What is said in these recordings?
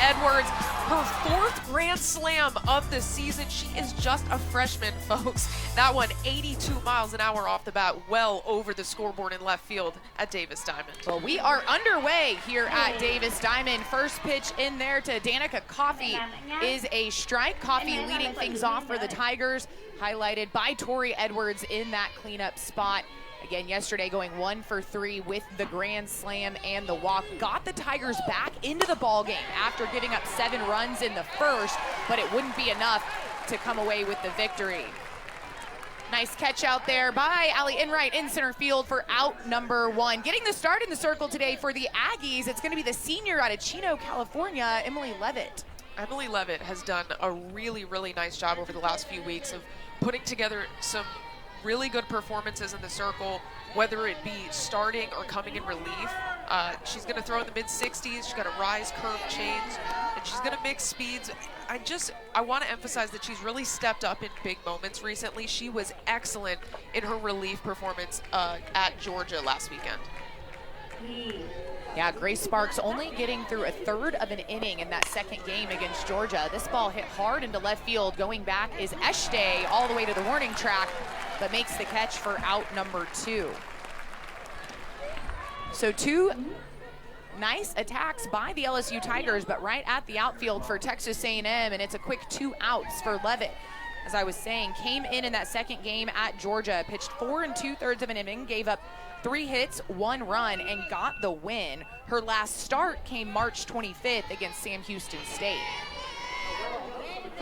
Edwards, her 4th Grand Slam of the season. She is just a freshman, folks. That one, 82 miles an hour off the bat, well over the scoreboard in left field at Davis Diamond. Well, we are underway here at Davis Diamond. First pitch in there to Danica Coffey is a strike. Coffey leading things off for the Tigers, highlighted by Tori Edwards in that cleanup spot. Again, yesterday going 1 for 3 with the grand slam and the walk. Got the Tigers back into the ball game after giving up 7 runs in the first, but it wouldn't be enough to come away with the victory. Nice catch out there by Allie Enright in center field for out number 1. Getting the start in the circle today for the Aggies, it's going to be the senior out of Chino, California, Emily Levitt. Emily Levitt has done a really, really nice job over the last few weeks of putting together some really good performances in the circle, whether it be starting or coming in relief. She's going to throw in the mid-60s. She's got a rise curve change, and she's going to mix speeds. I want to emphasize that she's really stepped up in big moments recently. She was excellent in her relief performance at Georgia last weekend. Yeah, Grace Sparks only getting through a 1/3 of an inning in that second game against Georgia. This ball hit hard into left field. Going back is Eshte all the way to the warning track, but makes the catch for out number 2. So 2 nice attacks by the LSU Tigers, but right at the outfield for Texas A&M, and it's a quick 2 outs for Levitt. As I was saying, came in that second game at Georgia, pitched 4 2/3 of an inning, gave up 3 hits, 1 run, and got the win. Her last start came March 25th against Sam Houston State.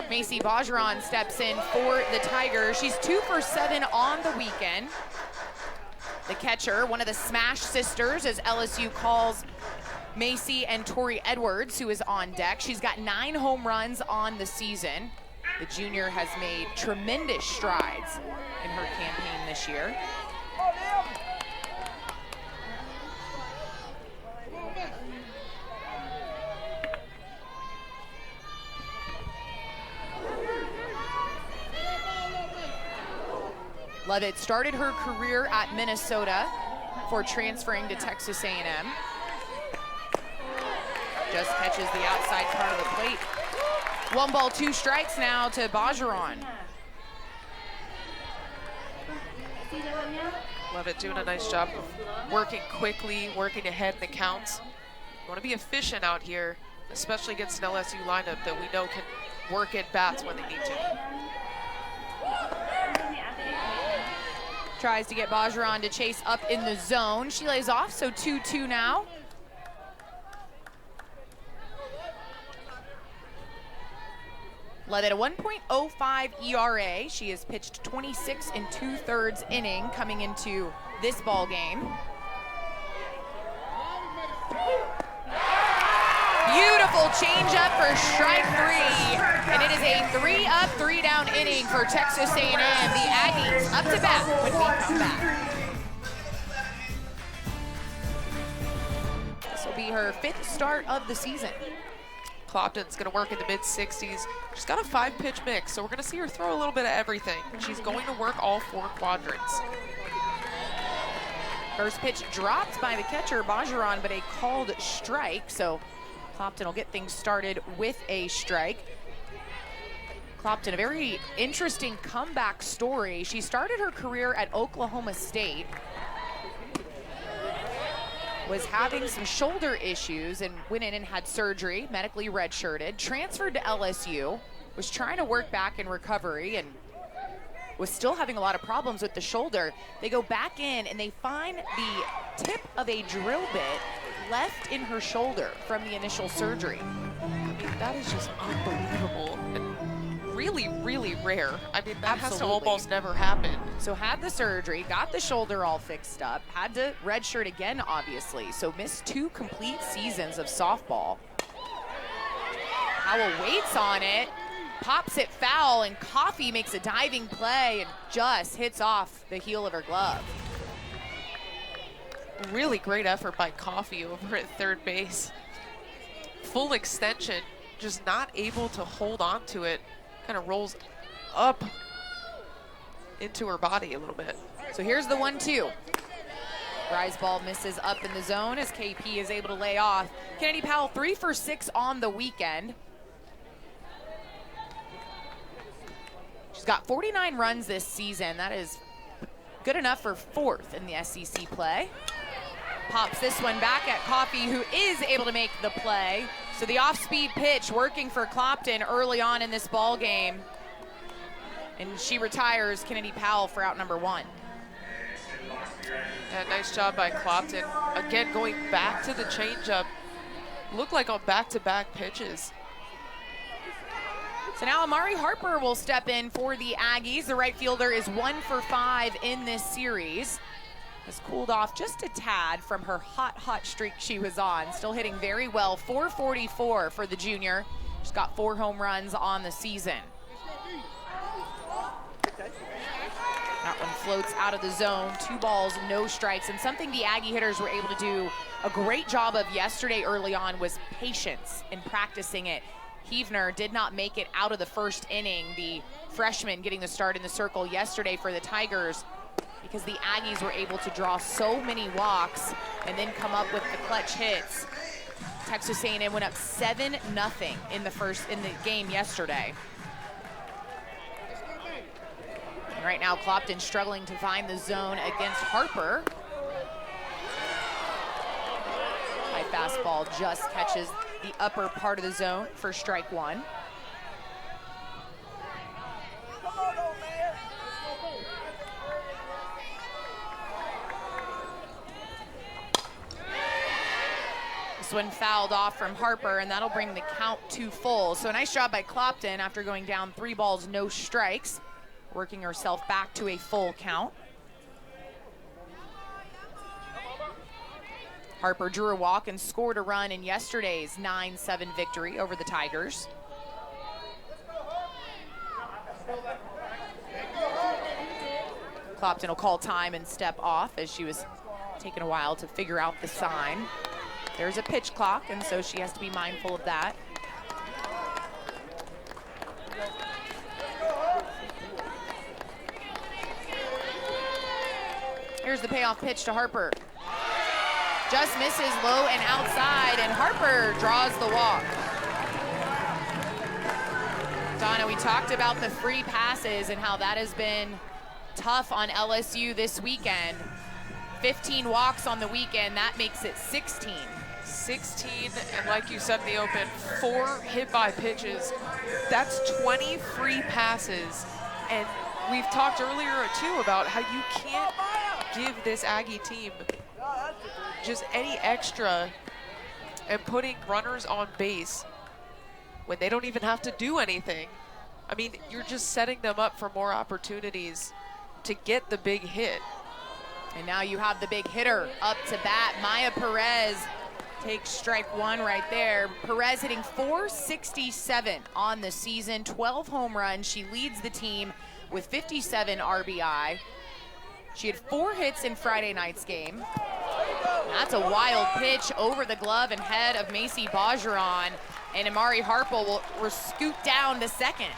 Macy Bajaran steps in for the Tigers. She's 2 for 7 on the weekend. The catcher, one of the Smash sisters, as LSU calls Macy and Tori Edwards, who is on deck. She's got 9 home runs on the season. The junior has made tremendous strides in her campaign this year. Levitt started her career at Minnesota before transferring to Texas A&M. Just catches the outside part of the plate. 1 ball, 2 strikes now to Bajaran. Levitt doing a nice job of working quickly, working ahead in the counts. You want to be efficient out here, especially against an LSU lineup that we know can work at bats when they need to. Tries to get Bajaran to chase up in the zone. She lays off, so 2-2 now. Levitt a 1.05 ERA. She has pitched 26 2/3 inning coming into this ball game. Beautiful changeup for strike 3. And it is a 3-up, 3-down inning for Texas A&M. The Aggies up to bat when we come back. This will be her 5th start of the season. Clopton's going to work in the mid-60s. She's got a 5-pitch mix, so we're going to see her throw a little bit of everything. She's going to work all 4 quadrants. First pitch dropped by the catcher, Bajaran, but a called strike, so Clopton will get things started with a strike. Clopton, a very interesting comeback story. She started her career at Oklahoma State, was having some shoulder issues and went in and had surgery, medically redshirted, transferred to LSU, was trying to work back in recovery and was still having a lot of problems with the shoulder. They go back in and they find the tip of a drill bit left in her shoulder from the initial surgery. I mean, that is just unbelievable and really, really rare. I mean, that has to almost never happen. So had the surgery, got the shoulder all fixed up, had to redshirt again, obviously, so missed 2 complete seasons of softball. Howell waits on it, pops it foul, and Coffey makes a diving play and just hits off the heel of her glove. Really great effort by Coffey over at third base. Full extension, just not able to hold on to it. Kind of rolls up into her body a little bit. So here's the 1-2. Rise ball misses up in the zone as KP is able to lay off. Kennedy Powell 3 for 6 on the weekend. She's got 49 runs this season. That is good enough for 4th in the SEC play. Pops this one back at Coffey, who is able to make the play. So the off-speed pitch working for Clopton early on in this ball game. And she retires Kennedy Powell for out number 1. Yeah, nice job by Clopton. Again, going back to the changeup. Looked like on back-to-back pitches. So now Amari Harper will step in for the Aggies. The right fielder is 1 for 5 in this series. Has cooled off just a tad from her hot streak she was on. Still hitting very well. 444 for the junior. She's got 4 home runs on the season. That one floats out of the zone. 2 balls, no strikes. And something the Aggie hitters were able to do a great job of yesterday early on was patience in practicing it. Heavner did not make it out of the first inning. The freshman getting the start in the circle yesterday for the Tigers, because the Aggies were able to draw so many walks and then come up with the clutch hits. Texas A&M went up 7-0 in the game yesterday. And right now, Clopton struggling to find the zone against Harper. High fastball just catches the upper part of the zone for strike 1. This one fouled off from Harper, and that'll bring the count to full. So a nice job by Clopton after going down 3 balls, no strikes, working herself back to a full count. Harper drew a walk and scored a run in yesterday's 9-7 victory over the Tigers. Clopton will call time and step off as she was taking a while to figure out the sign. There's a pitch clock, and so she has to be mindful of that. Here's the payoff pitch to Harper. Just misses low and outside, and Harper draws the walk. Donna, we talked about the free passes and how that has been tough on LSU this weekend. 15 walks on the weekend, that makes it 16. 16, and like you said in the open, 4 hit by pitches. That's 20 free passes. And we've talked earlier too about how you can't give this Aggie team just any extra and putting runners on base when they don't even have to do anything. I mean, you're just setting them up for more opportunities to get the big hit. And now you have the big hitter up to bat. Maya Perez takes strike 1 right there. Perez hitting .467 on the season, 12 home runs. She leads the team with 57 RBI. She had 4 hits in Friday night's game. That's a wild pitch over the glove and head of Macy Bajaran, and Amari Harper will scoot down to second.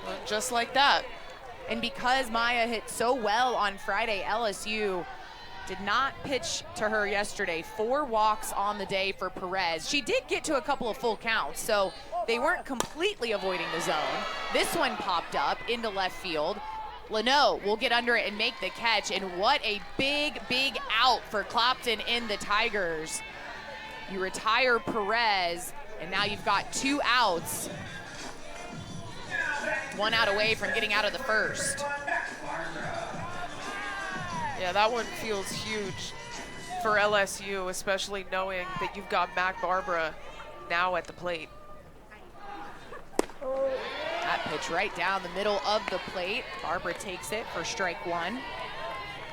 Well, just like that. And because Maya hit so well on Friday, LSU did not pitch to her yesterday. 4 walks on the day for Perez. She did get to a couple of full counts, so they weren't completely avoiding the zone. This one popped up into left field. Leno will get under it and make the catch, and what a big out for Clopton in the Tigers. You retire Perez, and now you've got 2 outs. 1 out away from getting out of the first. Yeah, that one feels huge for LSU, especially knowing that you've got Mac Barbara now at the plate. That pitch right down the middle of the plate. Barbara takes it for strike 1.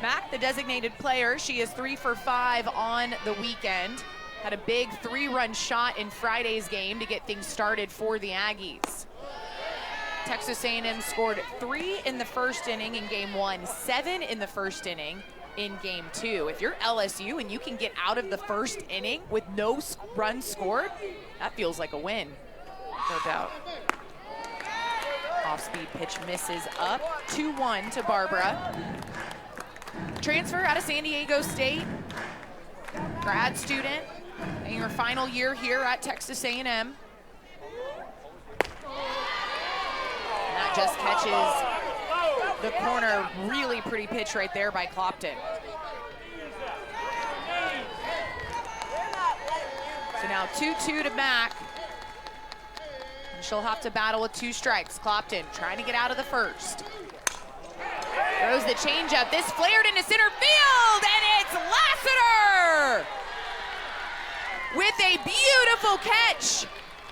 Mac, the designated player, she is 3 for 5 on the weekend. Had a big 3-run shot in Friday's game to get things started for the Aggies. Texas A&M scored 3 in the first inning in game 1, 7 in the first inning in game 2. If you're LSU and you can get out of the first inning with no runs scored, that feels like a win. No doubt. Off-speed pitch misses up. 2-1 to Barbara. Transfer out of San Diego State. grad student in your final year here at Texas A&M. And that just catches the corner. Really pretty pitch right there by Clopton. So now 2-2 to Mack. And she'll have to battle with 2 strikes. Clopton trying to get out of the first. Throws the changeup. This flared into center field, and it's Lassiter with a beautiful catch.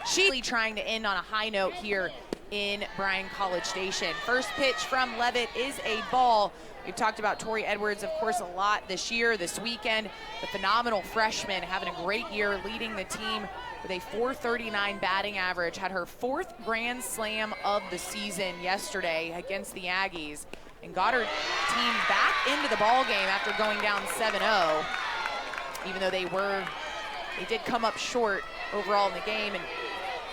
She's trying to end on a high note here in Bryan College Station. First pitch from Levitt is a ball. We've talked about Tori Edwards, of course, a lot this year, this weekend. The phenomenal freshman having a great year, leading the team with a .439 batting average. Had her 4th grand slam of the season yesterday against the Aggies, and got her team back into the ball game after going down 7-0, even though they did come up short overall in the game. And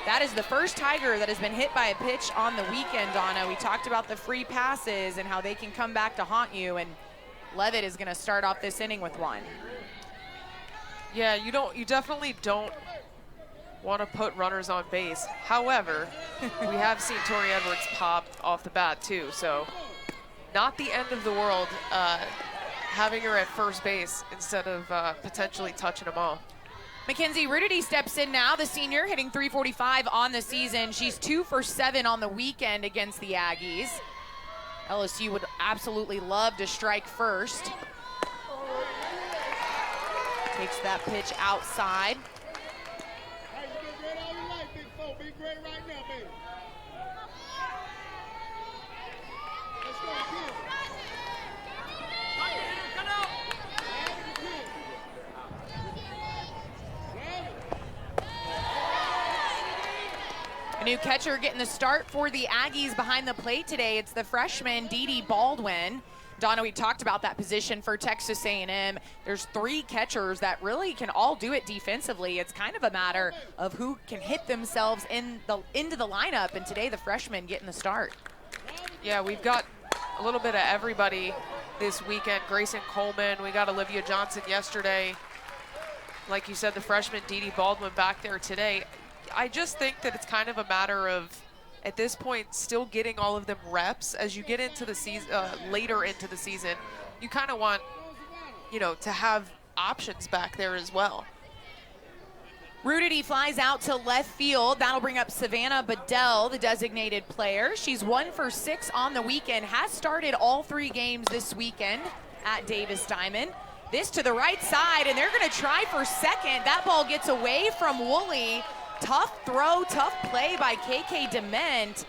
that is the first Tiger that has been hit by a pitch on the weekend, Donna. We talked about the free passes and how they can come back to haunt you, and Levitt is going to start off this inning with one. Yeah, you definitely don't want to put runners on base. However, we have seen Tori Edwards pop off the bat too, so not the end of the world having her at first base instead of potentially touching them all. Mackenzie Rudity steps in now, the senior, hitting .345 on the season. She's 2 for 7 on the weekend against the Aggies. LSU would absolutely love to strike first. Takes that pitch outside. A new catcher getting the start for the Aggies behind the plate today. It's the freshman, Dee Baldwin. Donna, we talked about that position for Texas A&M. There's 3 catchers that really can all do it defensively. It's kind of a matter of who can hit themselves into the lineup, and today the freshman getting the start. Yeah, we've got a little bit of everybody this weekend. Grayson Coleman, we got Olivia Johnson yesterday. Like you said, the freshman Dee Baldwin back there today. I just think that it's kind of a matter of, at this point, still getting all of them reps. As you get into the season, later into the season, you kind of want, to have options back there as well. Rudity flies out to left field. That'll bring up Savannah Bedell, the designated player. She's 1 for 6 on the weekend, has started all 3 games this weekend at Davis Diamond. This to the right side, and they're going to try for second. That ball gets away from Woolley. Tough throw, tough play by KK Dement.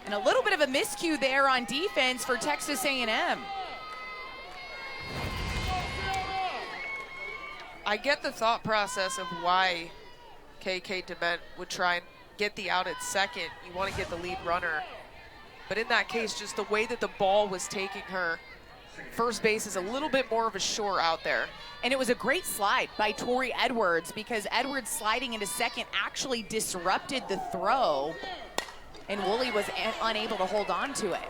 And a little bit of a miscue there on defense for Texas A&M. I get the thought process of why KK Dement would try and get the out at second. You want to get the lead runner. But in that case, just the way that the ball was taking her, first base is a little bit more of a shore out there. And it was a great slide by Tori Edwards, because Edwards sliding into second actually disrupted the throw, and Woolley was unable to hold on to it.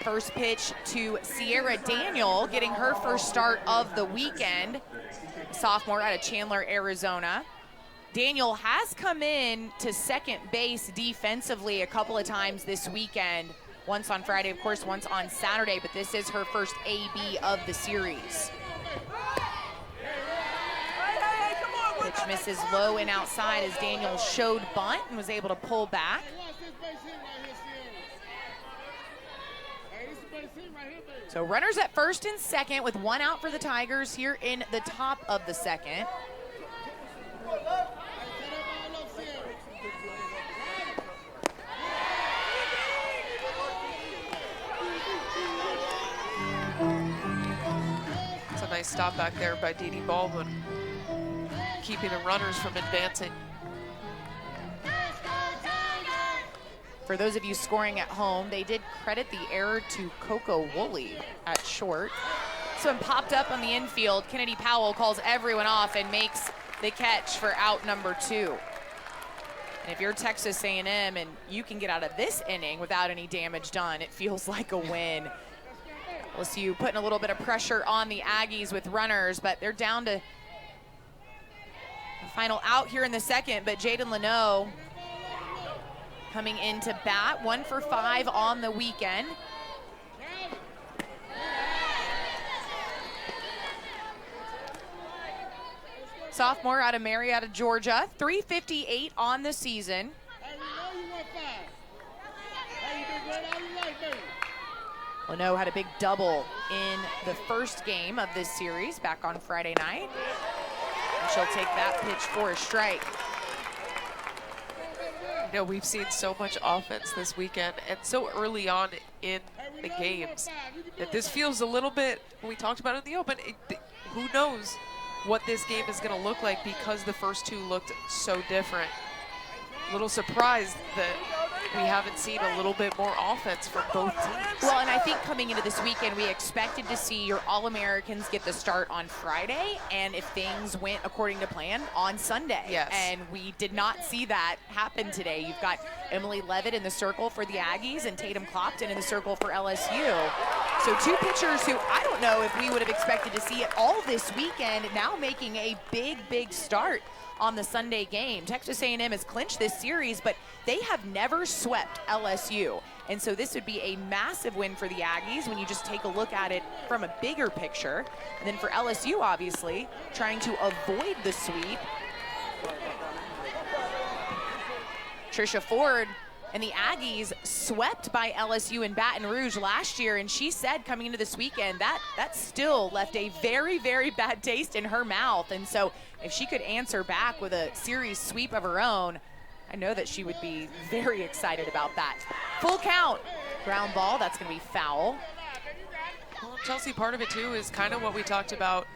First pitch to Sierra Daniel, getting her first start of the weekend. Sophomore out of Chandler, Arizona. Daniel has come in to second base defensively a couple of times this weekend. Once on Friday, of course, once on Saturday, but this is her first AB of the series. Pitch misses low and outside as Daniel showed bunt and was able to pull back. So runners at first and second with 1 out for the Tigers here in the top of the second. It's a nice stop back there by Dee Baldwin, keeping the runners from advancing. For those of you scoring at home, they did credit the error to Coco Woolley at short. This one popped up on the infield. Kennedy Powell calls everyone off and makes the catch for out number 2. And if you're Texas A&M and you can get out of this inning without any damage done, it feels like a win. LSU putting a little bit of pressure on the Aggies with runners, but they're down to the final out here in the second. But Jaden Leno coming into bat, 1 for 5 on the weekend. Sophomore out of Marietta, Georgia, 358 on the season. Leno had a big double in the first game of this series back on Friday night. And she'll take that pitch for a strike. You know, we've seen so much offense this weekend and so early on in the games that this feels a little bit, when we talked about it in the open, who knows what this game is going to look like because the first two looked so different. A little surprised that we haven't seen a little bit more offense from both teams. Well, and I think coming into this weekend, we expected to see your All-Americans get the start on Friday, and if things went according to plan, on Sunday. Yes. And we did not see that happen today. You've got Emily Levitt in the circle for the Aggies and Tatum Clopton in the circle for LSU. So two pitchers who I don't know if we would have expected to see it all this weekend, now making a big, big start on the Sunday game. Texas A&M has clinched this series, but they have never swept LSU. And so this would be a massive win for the Aggies when you just take a look at it from a bigger picture. And then for LSU, obviously, trying to avoid the sweep. Trisha Ford and the Aggies swept by LSU in Baton Rouge last year, and she said coming into this weekend that still left a very, very bad taste in her mouth. And so if she could answer back with a series sweep of her own, I know that she would be very excited about that. Full count, ground ball, that's gonna be foul. Well, Chelsea, part of it too is kind of what we talked about,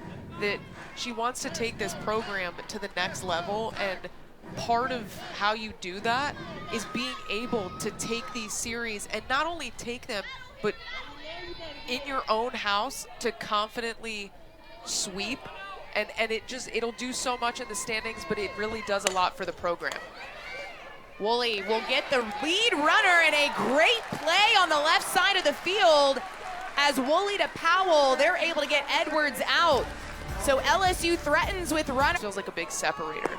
that she wants to take this program to the next level, and part of how you do that is being able to take these series and not only take them, but in your own house to confidently sweep. And it'll do so much in the standings, but it really does a lot for the program. Woolley will get the lead runner, and a great play on the left side of the field as Woolley to Powell. They're able to get Edwards out. So LSU threatens with runner. Feels like a big separator.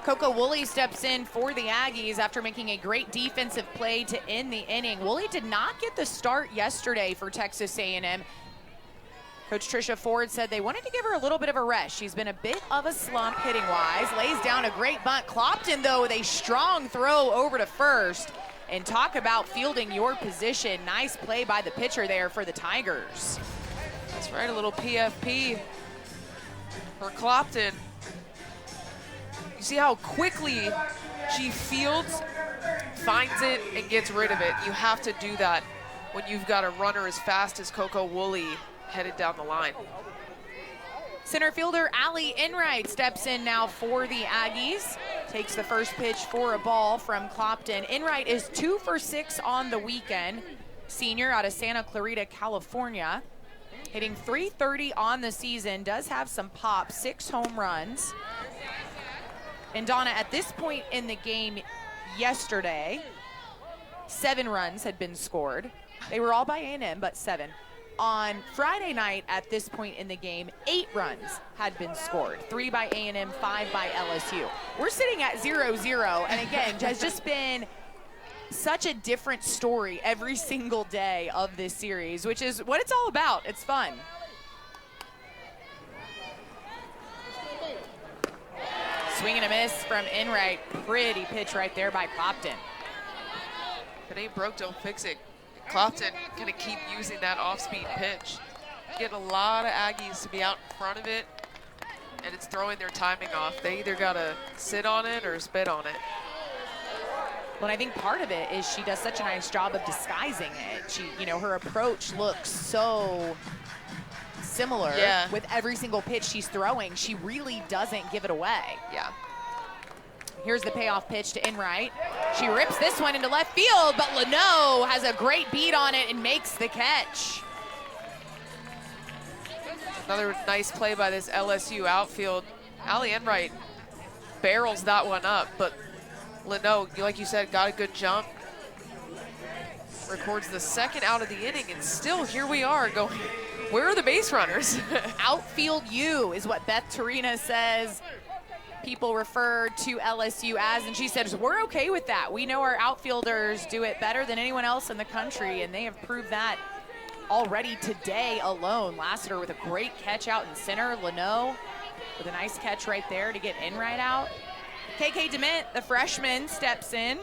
Coco Woolley steps in for the Aggies after making a great defensive play to end the inning. Woolley did not get the start yesterday for Texas A&M. Coach Trisha Ford said they wanted to give her a little bit of a rest. She's been a bit of a slump hitting-wise. Lays down a great bunt. Clopton, though, with a strong throw over to first. And talk about fielding your position. Nice play by the pitcher there for the Tigers. That's right, a little PFP for Clopton. You see how quickly she fields, finds it, and gets rid of it. You have to do that when you've got a runner as fast as Coco Woolley headed down the line. Center fielder Allie Enright steps in now for the Aggies. Takes the first pitch for a ball from Clopton. Enright is 2 for 6 on the weekend. Senior out of Santa Clarita, California. Hitting .330 on the season. Does have some pop, 6 home runs. And Donna, at this point in the game yesterday, 7 runs had been scored. They were all by A&M, but 7. On Friday night, at this point in the game, 8 runs had been scored. 3 by A&M, 5 by LSU. We're sitting at 0-0, and again, has just been such a different story every single day of this series, which is what it's all about. It's fun. Swing and a miss from Enright. Pretty pitch right there by Clopton. If it ain't broke, don't fix it. Clopton gonna keep using that off-speed pitch. Getting a lot of Aggies to be out in front of it, and it's throwing their timing off. They either gotta sit on it or spit on it. Well, I think part of it is she does such a nice job of disguising it. She, you know, her approach looks so similar with every single pitch she's throwing. She really doesn't give it away. Yeah. Here's the payoff pitch to Enright. She rips this one into left field, but Leno has a great beat on it and makes the catch. Another nice play by this LSU outfield. Allie Enright barrels that one up, but Leno, like you said, got a good jump. records the second out of the inning, and still here we are going, where are the base runners? Outfield U is what Beth Torina says people refer to LSU as, and she says, we're okay with that. We know our outfielders do it better than anyone else in the country, and they have proved that already today alone. Lassiter with a great catch out in center. Leno with a nice catch right there to get in right out. KK DeMint, the freshman, steps in.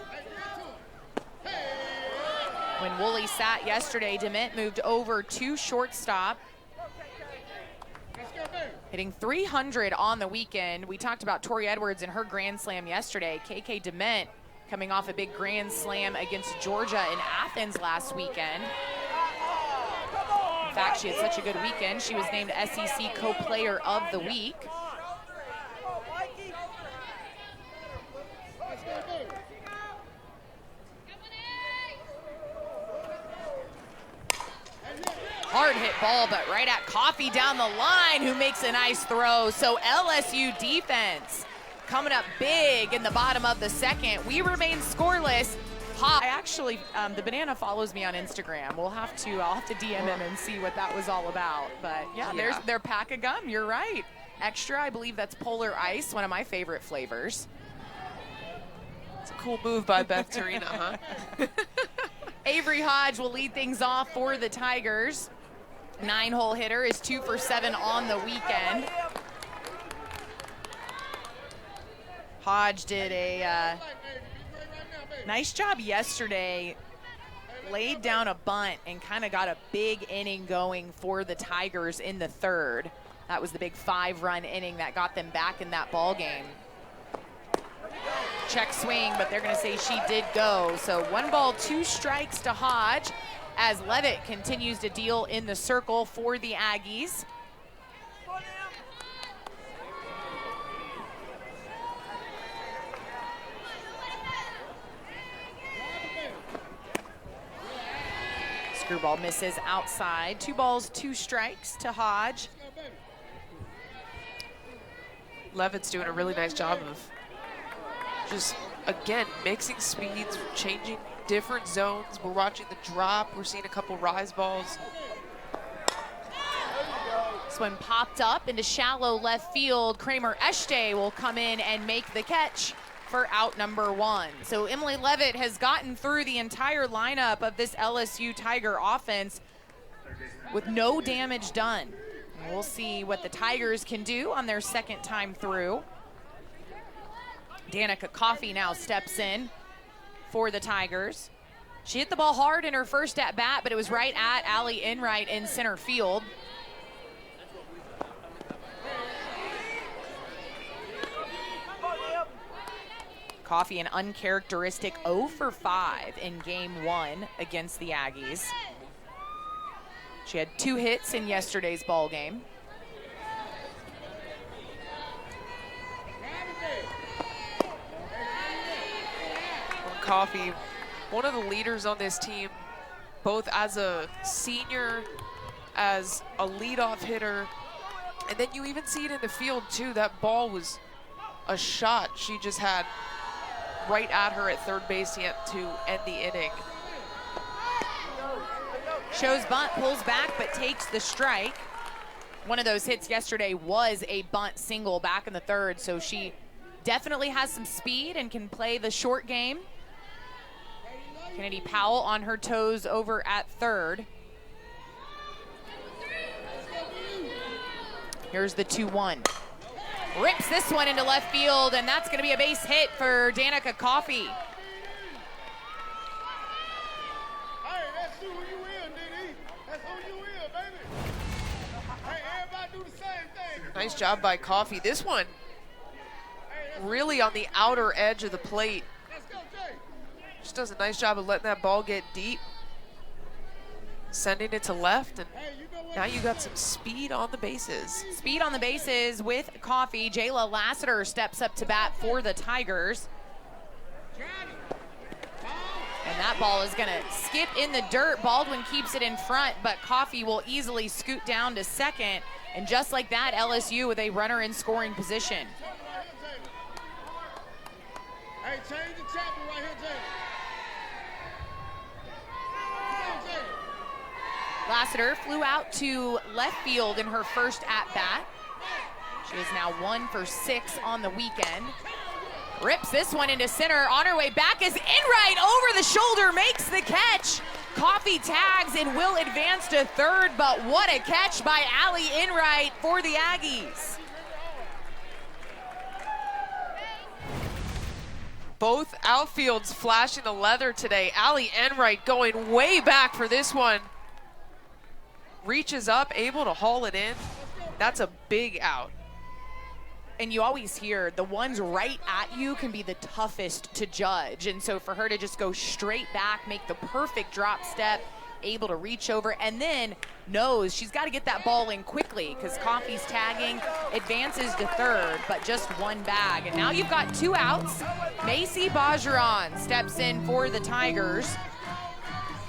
When Woolley sat yesterday, DeMint moved over to shortstop, hitting 300 on the weekend. We talked about Tori Edwards and her grand slam yesterday. KK DeMint coming off a big grand slam against Georgia in Athens last weekend. In fact, she had such a good weekend. She was named SEC Co-Player of the Week. Hard hit ball, but right at Coffey down the line, who makes a nice throw. So LSU defense coming up big in the bottom of the second. We remain scoreless. I actually, the Banana follows me on Instagram. I'll have to DM him and see what that was all about. But yeah, there's their pack of gum. You're right. Extra, I believe that's Polar Ice, one of my favorite flavors. It's a cool move by Beth Torina, huh? Avery Hodge will lead things off for the Tigers. 9-hole hitter is 2 for 7 on the weekend. Hodge did a nice job yesterday, laid down a bunt and kind of got a big inning going for the Tigers in the third. That was the big 5-run inning that got them back in that ball game. Check swing, but they're going to say she did go. So 1 ball, 2 strikes to Hodge as Levitt continues to deal in the circle for the Aggies. Screwball misses outside. 2 balls, 2 strikes to Hodge. Levitt's doing a really nice job of just, again, mixing speeds, changing different zones. We're watching the drop. We're seeing a couple rise balls. This one popped up into shallow left field. Kramer Echte will come in and make the catch for out number 1. So Emily Levitt has gotten through the entire lineup of this LSU Tiger offense with no damage done. And we'll see what the Tigers can do on their second time through. Danica Coffey now steps in for the Tigers. She hit the ball hard in her first at bat, but it was right at Allie Enright in center field. Coffey an uncharacteristic 0 for 5 in game 1 against the Aggies. She had 2 hits in yesterday's ball game. Coffey, one of the leaders on this team, both as a senior, as a leadoff hitter, and then you even see it in the field too. That ball was a shot she just had right at her at third base to end the inning. Shows bunt, pulls back, but takes the strike. One of those hits yesterday was a bunt single back in the third, so she definitely has some speed and can play the short game. Kennedy Powell on her toes over at third. Here's the 2-1. Rips this one into left field, and that's going to be a base hit for Danica Coffey. Hey, that's who you in, DD. That's who you in, baby. Hey, everybody do the same thing. Nice job by Coffey. This one really on the outer edge of the plate. Let's go, Jay. Just does a nice job of letting that ball get deep, sending it to left, and now you got some speed on the bases. Speed on the bases with Coffey. Jayla Lassiter steps up to bat for the Tigers. And that ball is gonna skip in the dirt. Baldwin keeps it in front, but Coffey will easily scoot down to second. And just like that, LSU with a runner in scoring position. Hey, change the chapter right here, Jay. Lassiter flew out to left field in her first at-bat. She is now 1 for 6 on the weekend. Rips this one into center. On her way back is Enright over the shoulder, makes the catch. Coffee tags and will advance to third, but what a catch by Allie Enright for the Aggies. Both outfields flashing the leather today. Allie Enright going way back for this one. Reaches up, able to haul it in. That's a big out. And you always hear the ones right at you can be the toughest to judge. And so for her to just go straight back, make the perfect drop step, able to reach over, and then knows she's got to get that ball in quickly because Coffey's tagging, advances to third, but just one bag. And now you've got 2 outs. Macy Bajaran steps in for the Tigers.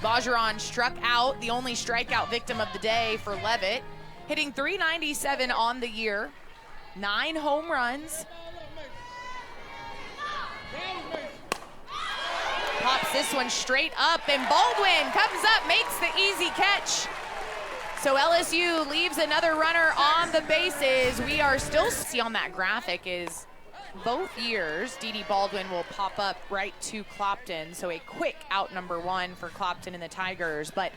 Bajaran struck out, the only strikeout victim of the day for Levitt, hitting .397 on the year. 9 home runs. Pops this one straight up, and Baldwin comes up, makes the easy catch. So LSU leaves another runner on the bases. We are still see on that graphic is both years, Dee Baldwin will pop up right to Clopton. So a quick out number 1 for Clopton and the Tigers. But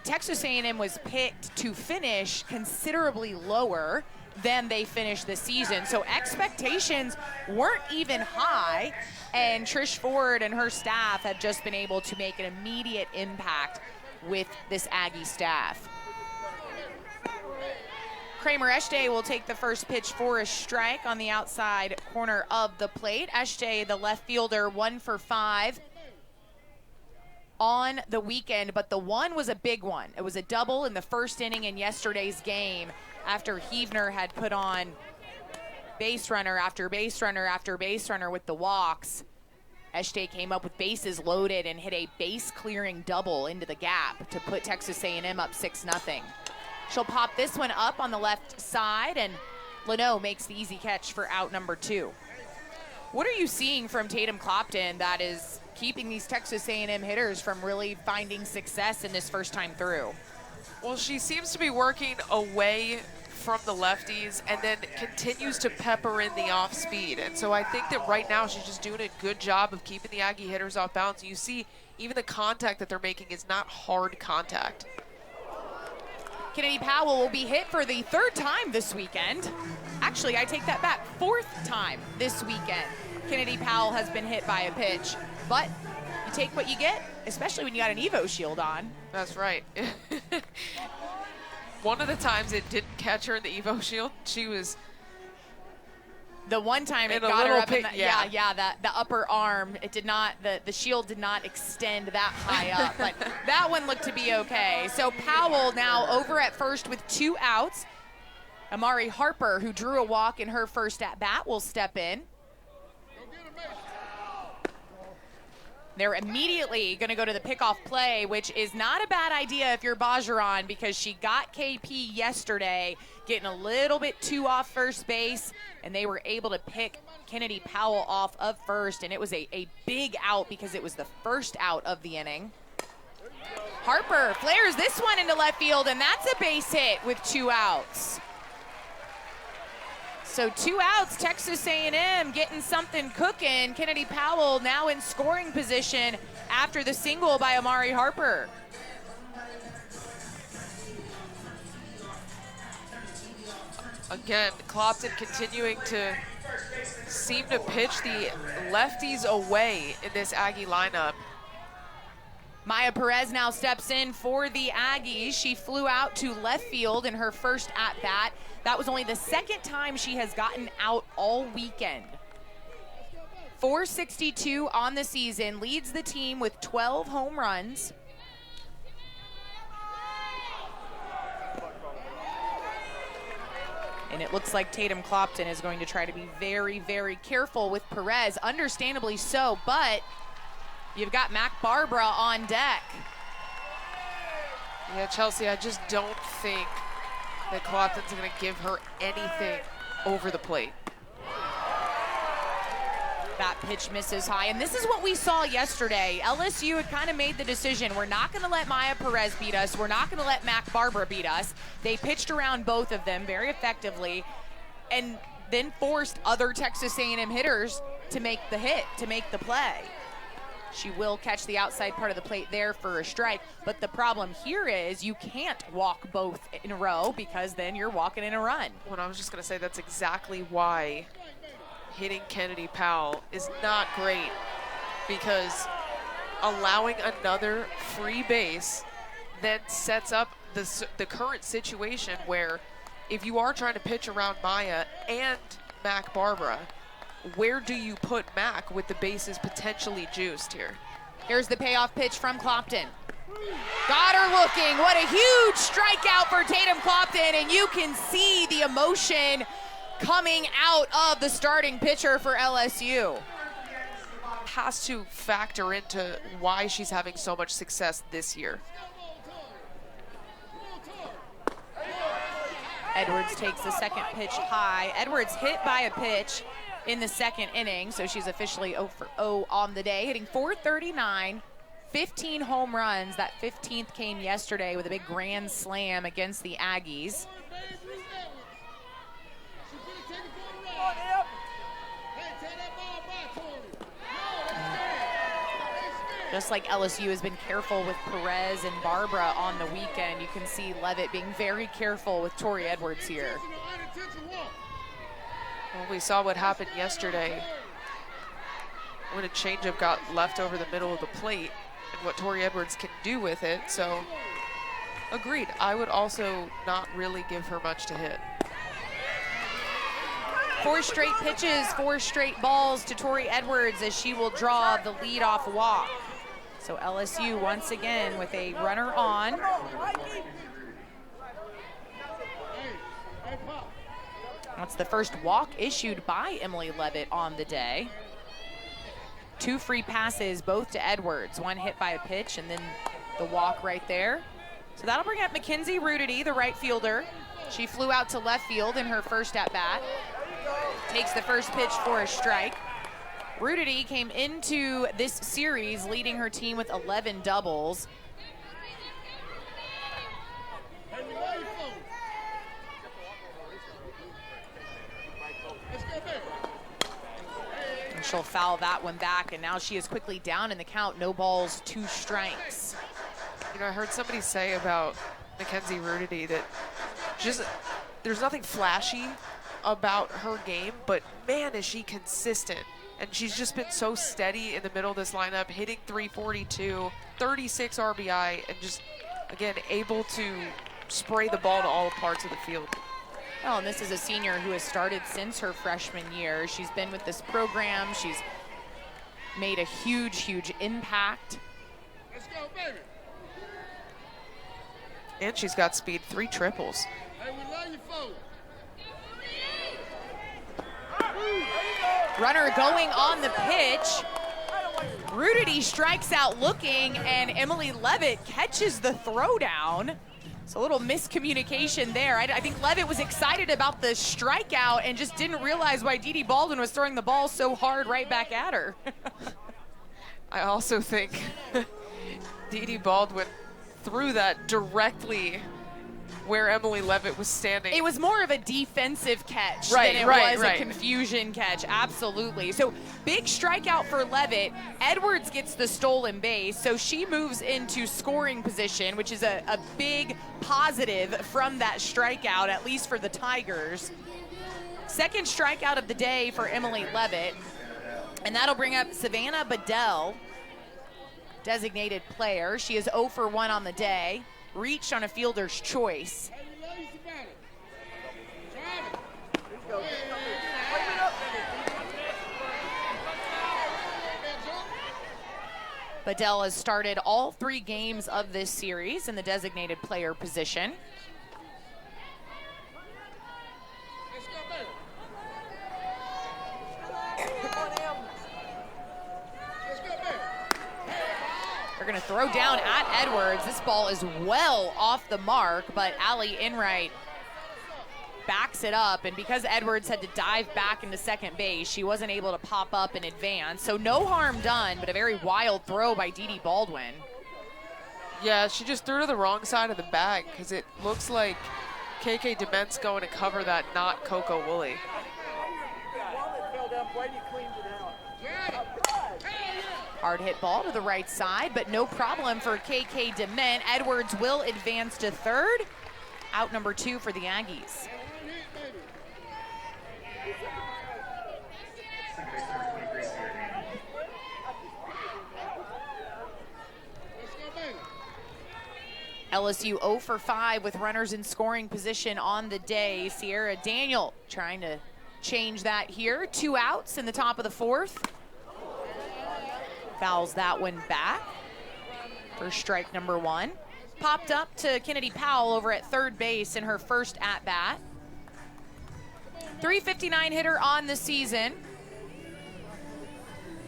Texas A&M was picked to finish considerably lower than they finished the season. So expectations weren't even high, and Trish Ford and her staff have just been able to make an immediate impact with this Aggie staff. Kramer Eshte will take the first pitch for a strike on the outside corner of the plate. Eshte, the left fielder, 1 for 5 on the weekend, but the one was a big one. It was a double in the first inning in yesterday's game after Heavner had put on base runner after base runner after base runner with the walks. Eshte came up with bases loaded and hit a base-clearing double into the gap to put Texas A&M up 6-0. She'll pop this one up on the left side, and Leno makes the easy catch for out number 2. What are you seeing from Tatum Clopton that is keeping these Texas A&M hitters from really finding success in this first time through? Well, she seems to be working away from the lefties and then continues to pepper in the off speed. And so I think that right now she's just doing a good job of keeping the Aggie hitters off balance. You see even the contact that they're making is not hard contact. Kennedy Powell will be hit for the 3rd time this weekend. Actually, I take that back, 4th time this weekend. Kennedy Powell has been hit by a pitch, but you take what you get, especially when you got an Evo shield on. That's right. One of the times it didn't catch her in the Evo shield, she was the one time it got her up in the, the upper arm, it did not, the shield did not extend that high up, but that one looked to be okay. So Powell now over at first with 2 outs. Amari Harper, who drew a walk in her first at bat, will step in. They're immediately going to go to the pickoff play, which is not a bad idea if you're Bajaran, because she got KP yesterday, getting a little bit too off first base, and they were able to pick Kennedy Powell off of first, and it was a big out because it was the first out of the inning. Harper flares this one into left field, and that's a base hit with 2 outs. So 2 outs, Texas A&M getting something cooking. Kennedy Powell now in scoring position after the single by Amari Harper. Again, Clopton continuing to seem to pitch the lefties away in this Aggie lineup. Maya Perez now steps in for the Aggies. She flew out to left field in her first at-bat. That was only the 2nd time she has gotten out all weekend. .462 on the season, leads the team with 12 home runs. And it looks like Tatum Clopton is going to try to be very, very careful with Perez, understandably so, but you've got Mac Barbara on deck. Yeah, Chelsea, I just don't think that Clopton's going to give her anything over the plate. That pitch misses high, and this is what we saw yesterday. LSU had kind of made the decision, we're not going to let Maya Perez beat us, we're not going to let Mac Barbara beat us. They pitched around both of them very effectively, and then forced other Texas A&M hitters to make the hit, to make the play. She will catch the outside part of the plate there for a strike, but the problem here is you can't walk both in a row because then you're walking in a run. Well, I was just going to say that's exactly why hitting Kennedy Powell is not great, because allowing another free base then sets up the current situation where if you are trying to pitch around Maya and Mac Barbara, where do you put Mac with the bases potentially juiced here? Here's the payoff pitch from Clopton. Got her looking. What a huge strikeout for Tatum Clopton, and you can see the emotion coming out of the starting pitcher for LSU. Has to factor into why she's having so much success this year. Edwards takes the second pitch high. Edwards hit by a pitch in the second inning, so she's officially 0 for 0 on the day, hitting .439, 15 home runs. That 15th came yesterday with a big grand slam against the Aggies. Just like LSU has been careful with Perez and Barbara on the weekend, you can see Levitt being very careful with Tori Edwards here. Well, we saw what happened yesterday when a changeup got left over the middle of the plate and what Tori Edwards can do with it. So, agreed. I would also not really give her much to hit. 4 straight pitches, 4 straight balls to Tori Edwards as she will draw the leadoff walk. So LSU once again with a runner on. That's the first walk issued by Emily Levitt on the day. 2 free passes, both to Edwards. 1 hit by a pitch and then the walk right there. So that'll bring up Mackenzie Rudity, the right fielder. She flew out to left field in her first at-bat. Takes the first pitch for a strike. Rudity came into this series leading her team with 11 doubles. And she'll foul that one back, and now she is quickly down in the count. No balls, 2 strikes. You know, I heard somebody say about Mackenzie Rudity that just there's nothing flashy about her game, but man, is she consistent. And she's just been so steady in the middle of this lineup, hitting .342, 36 RBI, and just, again, able to spray the ball to all parts of the field. Well, and this is a senior who has started since her freshman year. She's been with this program. She's made a huge, huge impact. Let's go, baby. And she's got speed, 3 triples. Hey, we love you, folks. Runner going on the pitch. Rudity strikes out looking, and Emily Levitt catches the throwdown. So a little miscommunication there. I think Levitt was excited about the strikeout and just didn't realize why Dee Dee Baldwin was throwing the ball so hard right back at her. I also think Dee Dee Baldwin threw that directly where Emily Levitt was standing. It was more of a defensive catch than it was a confusion catch, absolutely. So big strikeout for Levitt. Edwards gets the stolen base, so she moves into scoring position, which is a big positive from that strikeout, at least for the Tigers. Second strikeout of the day for Emily Levitt, and that'll bring up Savannah Bedell, designated player. She is 0 for 1 on the day. Reached on a fielder's choice. Bedell has started all 3 games of this series in the designated player position. They're going to throw down at Edwards. This ball is well off the mark, but Allie Enright backs it up, and because Edwards had to dive back into second base, she wasn't able to pop up and advance. So no harm done, but a very wild throw by Dee Dee Baldwin. Yeah, she just threw to the wrong side of the bag because it looks like KK Dement's going to cover that, not Coco Woolley. Hard hit ball to the right side, but no problem for KK Dement. Edwards will advance to third. Out number 2 for the Aggies. LSU 0 for 5 with runners in scoring position on the day. Sierra Daniel trying to change that here. 2 outs in the top of the 4th. Fouls that one back for strike number 1. Popped up to Kennedy Powell over at third base in her first at-bat. .359 hitter on the season.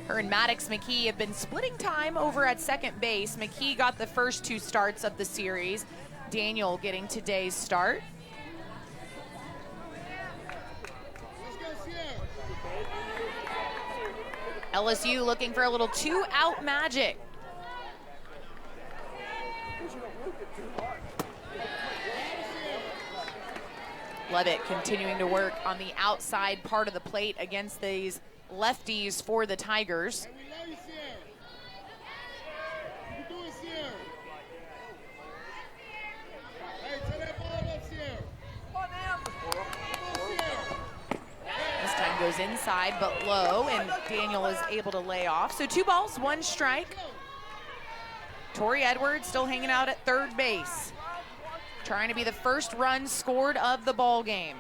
Her and Maddox McKee have been splitting time over at second base. McKee got the first 2 starts of the series. Daniel getting today's start. LSU looking for a little 2-out magic. Levitt continuing to work on the outside part of the plate against these lefties for the Tigers. This time goes inside but low, and Daniel is able to lay off. So 2 balls, 1 strike. Tori Edwards still hanging out at third base, trying to be the first run scored of the ball game.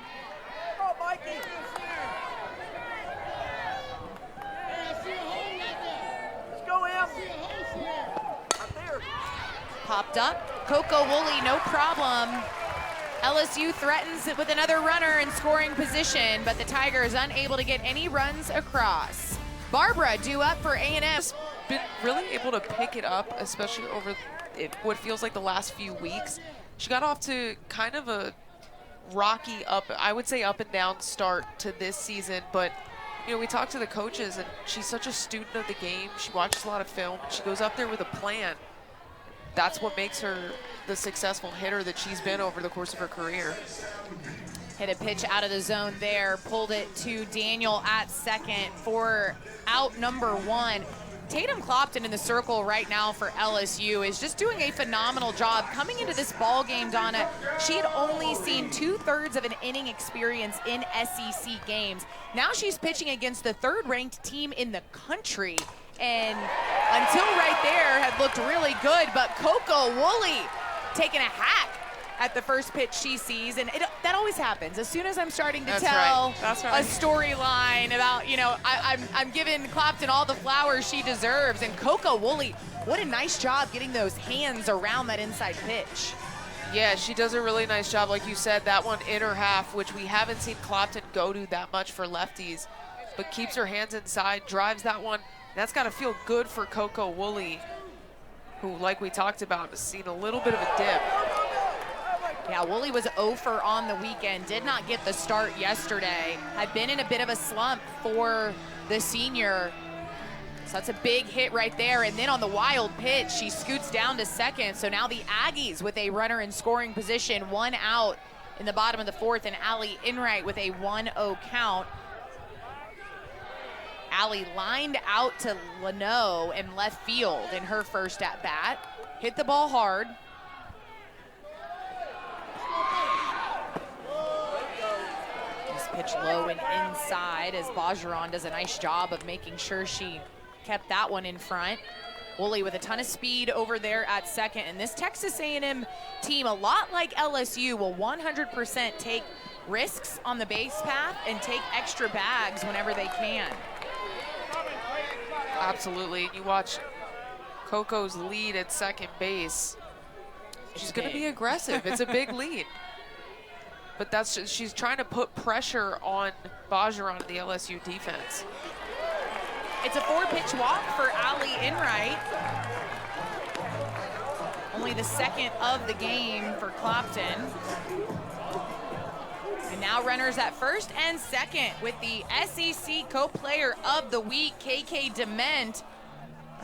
Popped up. Coco Woolley, no problem. LSU threatens it with another runner in scoring position, but the Tigers unable to get any runs across. Barbara due up for A&M. Been really able to pick it up, especially over what feels like the last few weeks. She got off to kind of a rocky I would say up and down start to this season, but you know, we talked to the coaches and she's such a student of the game. She watches a lot of film. She goes up there with a plan. That's what makes her the successful hitter that she's been over the course of her career. Hit a pitch out of the zone there, pulled it to Daniel at second for out number 1. Tatum Clopton in the circle right now for LSU is just doing a phenomenal job. Coming into this ball game, Donna, she had only seen 2/3 of an inning experience in SEC games. Now she's pitching against the 3rd-ranked team in the country, and until right there had looked really good, but Coco Woolley taking a hack at the first pitch she sees, and that always happens. As soon as I'm starting to tell a storyline about, you know, I'm giving Clopton all the flowers she deserves, and Coco Woolley, what a nice job getting those hands around that inside pitch. Yeah, she does a really nice job, like you said, that one in her half, which we haven't seen Clopton go to that much for lefties, but keeps her hands inside, drives that one. That's got to feel good for Coco Woolley, who, like we talked about, has seen a little bit of a dip. Yeah, Woolley was 0 for on the weekend, did not get the start yesterday, had been in a bit of a slump for the senior. So that's a big hit right there. And then on the wild pitch, she scoots down to second. So now the Aggies with a runner in scoring position, 1 out in the bottom of the 4th, and Allie Enright with a 1-0 count. Allie lined out to Leno in left field in her first at-bat. Hit the ball hard. Pitch low and inside as Bajaran does a nice job of making sure she kept that one in front. Woolley with a ton of speed over there at second. And this Texas A&M team, a lot like LSU, will 100% take risks on the base path and take extra bags whenever they can. Absolutely. You watch Coco's lead at second base. She's going to be aggressive. It's a big lead. But that's just, she's trying to put pressure on Bajaran and the LSU defense. It's a 4-pitch walk for Allie Enright. Only the second of the game for Clopton. And now runners at first and second with the SEC Co-Player of the Week, KK Dement.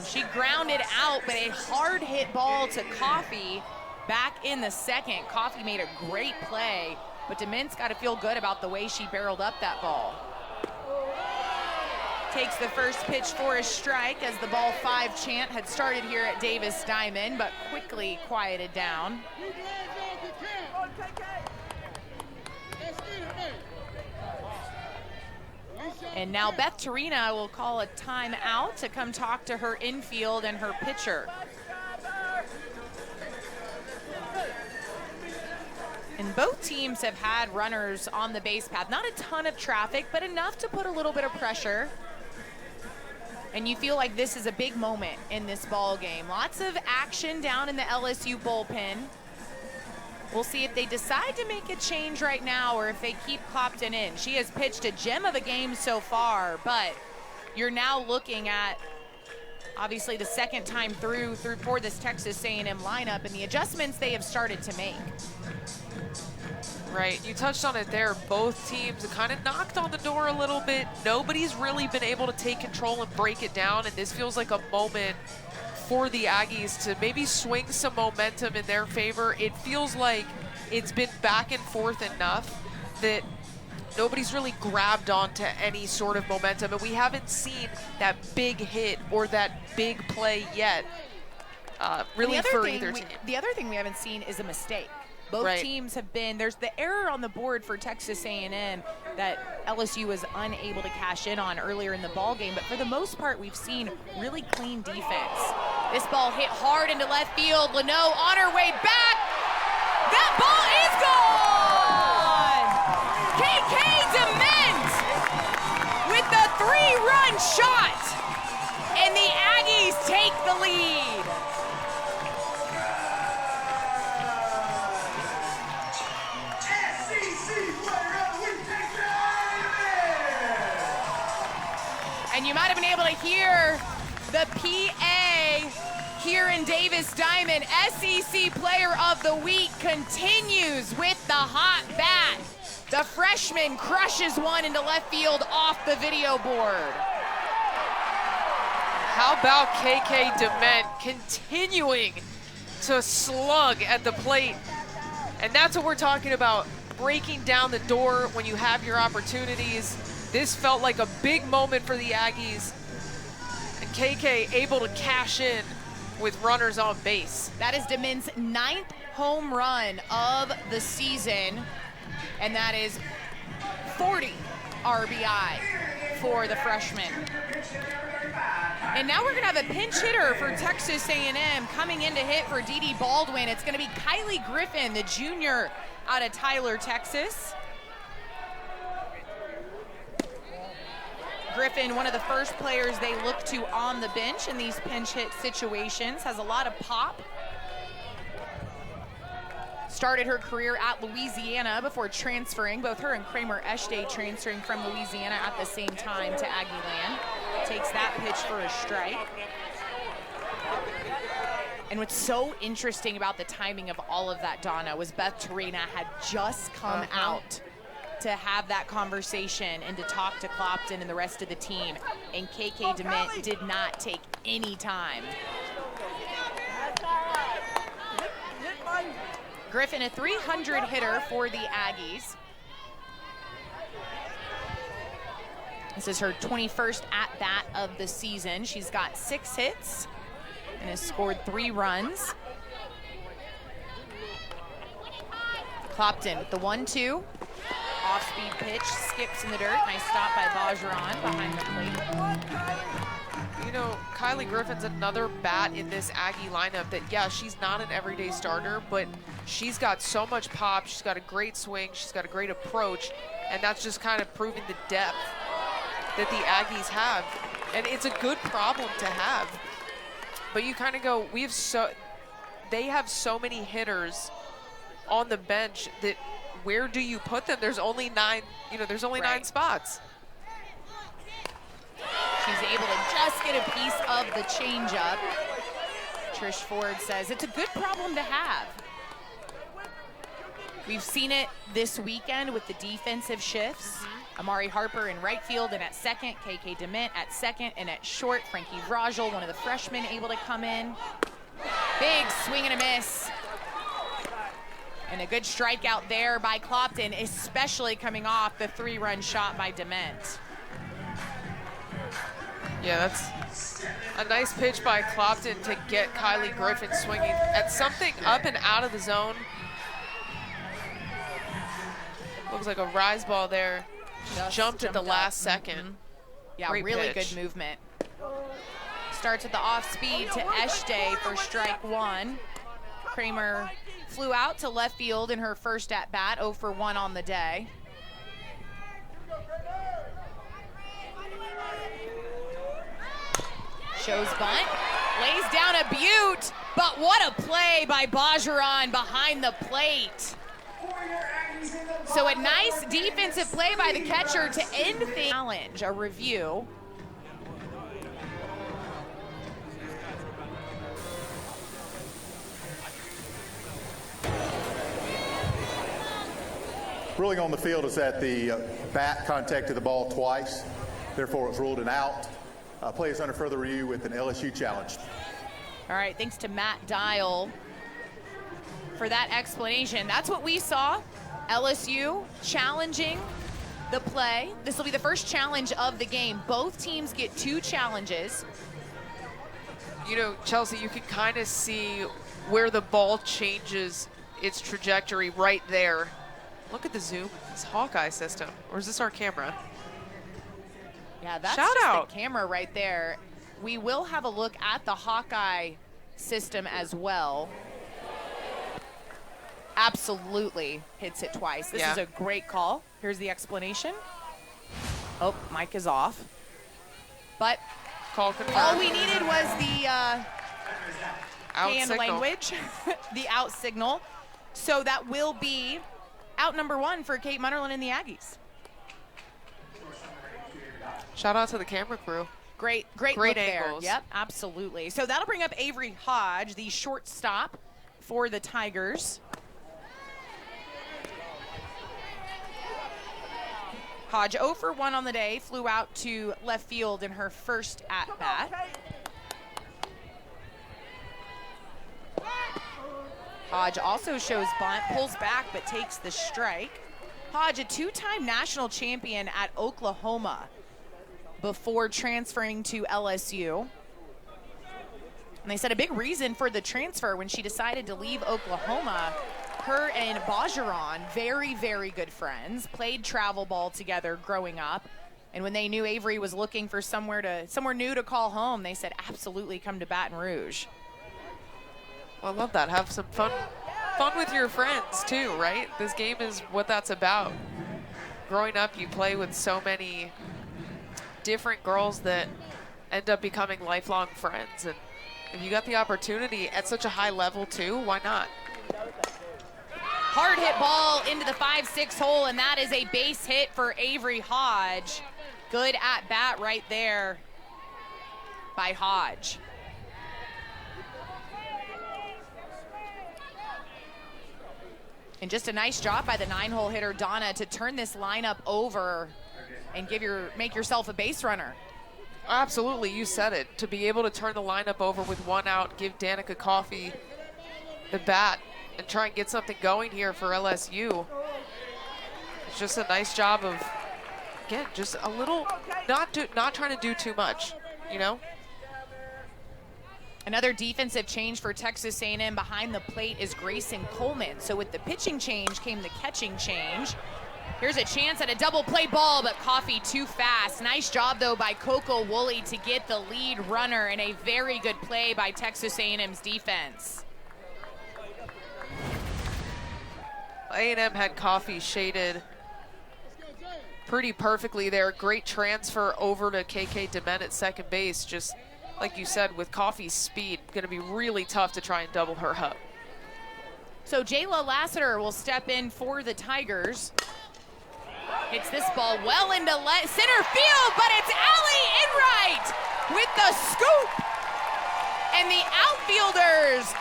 She grounded out, but a hard hit ball to Coffee back in the second. Coffee made a great play, but Dement's got to feel good about the way she barreled up that ball. Takes the first pitch for a strike as the ball 5 chant had started here at Davis Diamond, but quickly quieted down. And now Beth Torina will call a timeout to come talk to her infield and her pitcher. And both teams have had runners on the base path. Not a ton of traffic, but enough to put a little bit of pressure. And you feel like this is a big moment in this ball game. Lots of action down in the LSU bullpen. We'll see if they decide to make a change right now or if they keep Clopton in. She has pitched a gem of a game so far, but you're now looking at obviously the second time through for this Texas A&M lineup and the adjustments they have started to make. Right, you touched on it there. Both teams kind of knocked on the door a little bit. Nobody's really been able to take control and break it down, and this feels like a moment for the Aggies to maybe swing some momentum in their favor. It feels like it's been back and forth enough that nobody's really grabbed onto any sort of momentum, and we haven't seen that big hit or that big play yet, really for either team. The other thing we haven't seen is a mistake. Both teams have been, there's the error on the board for Texas A&M that LSU was unable to cash in on earlier in the ball game, but for the most part, we've seen really clean defense. This ball hit hard into left field. Leno on her way back. That ball is gone! KK Dement with the 3-run shot, and the Aggies take the lead. And you might have been able to hear the PA here in Davis Diamond. SEC Player of the Week continues with the hot bat. The freshman crushes one into left field off the video board. How about KK Dement continuing to slug at the plate? And that's what we're talking about, breaking down the door when you have your opportunities. This felt like a big moment for the Aggies, and KK able to cash in with runners on base. That is Dement's 9th home run of the season, and that is 40 RBI for the freshman. And now we're gonna have a pinch hitter for Texas A&M coming in to hit for Dee Baldwin. It's gonna be Kylie Griffin, the junior out of Tyler, Texas. Griffin, one of the first players they look to on the bench in these pinch hit situations, has a lot of pop. Started her career at Louisiana before transferring, both her and Kramer Eshte transferring from Louisiana at the same time to Aggieland. Takes that pitch for a strike. And what's so interesting about the timing of all of that, Donna, was Beth Torina had just come out to have that conversation and to talk to Clopton and the rest of the team. And KK Dement did not take any time. Griffin, a 300 hitter for the Aggies. This is her 21st at-bat of the season. She's got 6 hits and has scored 3 runs. Clopton with the 1-2. Off-speed pitch, skips in the dirt. Nice stop by Bajaran behind the plate. You know, Kylie Griffin's another bat in this Aggie lineup that, yeah, she's not an everyday starter, but she's got so much pop. She's got a great swing. She's got a great approach, and that's just kind of proving the depth that the Aggies have. And it's a good problem to have. But you kind of go, they have so many hitters on the bench that where do you put them? There's only 9, there's only 9 spots. She's able to just get a piece of the changeup. Trish Ford says it's a good problem to have. We've seen it this weekend with the defensive shifts. Amari Harper in right field and at second, KK DeMint at second, and at short, Frankie Vrajel, one of the freshmen, able to come in. Big swing and a miss. And a good strikeout there by Clopton, especially coming off the 3-run shot by DeMint. Yeah, that's a nice pitch by Clopton to get Kylie Griffin swinging at something up and out of the zone. Looks like a rise ball there. Jumped at the last second. Yeah, Great really pitch. good movement. Starts at the off speed to Eshte for strike 1. Kramer flew out to left field in her first at bat, 0 for 1 on the day. Shows bunt, lays down a beaut, but what a play by Bajaran behind the plate. So a nice defensive play by the catcher to end the challenge. A review. Ruling on the field is that the bat contacted the ball twice, therefore it was ruled an out. Play is under further review with an LSU challenge. All right, thanks to Matt Dial for that explanation. That's what we saw. LSU challenging the play. This will be the first challenge of the game. Both teams get 2 challenges. You know, Chelsea, you can kind of see where the ball changes its trajectory right there. Look at the zoom. It's Hawkeye system. Or is this our camera? Yeah, that's Shout just out. the camera right there. We will have a look at the Hawkeye system as well. Absolutely hits it twice. This is a great call. Here's the explanation. Oh, mic is off. But Call confirmed. all we needed was the Out hand signal. language, the out signal. So that will be out number 1 for Kate Munnerlin and the Aggies. Shout out to the camera crew. Great Great look angles. there. Yep, absolutely. So that'll bring up Avery Hodge, the shortstop for the Tigers. Hodge 0 for 1 on the day, flew out to left field in her first at-bat. Hodge also shows bunt, pulls back but takes the strike. Hodge, a 2-time national champion at Oklahoma before transferring to LSU. And they said a big reason for the transfer when she decided to leave Oklahoma, her and Bajaran, very, very good friends, played travel ball together growing up. And when they knew Avery was looking for somewhere new to call home, they said, absolutely come to Baton Rouge. I love that. Have some fun with your friends too, right? This game is what that's about. Growing up, you play with so many different girls that end up becoming lifelong friends. And if you got the opportunity at such a high level too, why not? Hard hit ball into the 5-6 hole, and that is a base hit for Avery Hodge. Good at bat right there by Hodge. And just a nice job by the 9-hole hitter Donna to turn this lineup over and make yourself a base runner. Absolutely, you said it. To be able to turn the lineup over with 1 out, give Danica Coffey the bat, and try and get something going here for LSU. It's just a nice job of, again, just a little, not trying to do too much, you know? Another defensive change for Texas A&M behind the plate is Grayson Coleman. So with the pitching change came the catching change. Here's a chance at a double play ball, but Coffey too fast. Nice job, though, by Coco Woolley to get the lead runner, and a very good play by Texas A&M's defense. A&M had Coffey shaded pretty perfectly there. Great transfer over to KK DeMint at second base. Just like you said, with Coffey's speed, going to be really tough to try and double her up. So Jayla Lassiter will step in for the Tigers. Hits this ball well into center field, but it's Allie Enright with the scoop. And the outfielders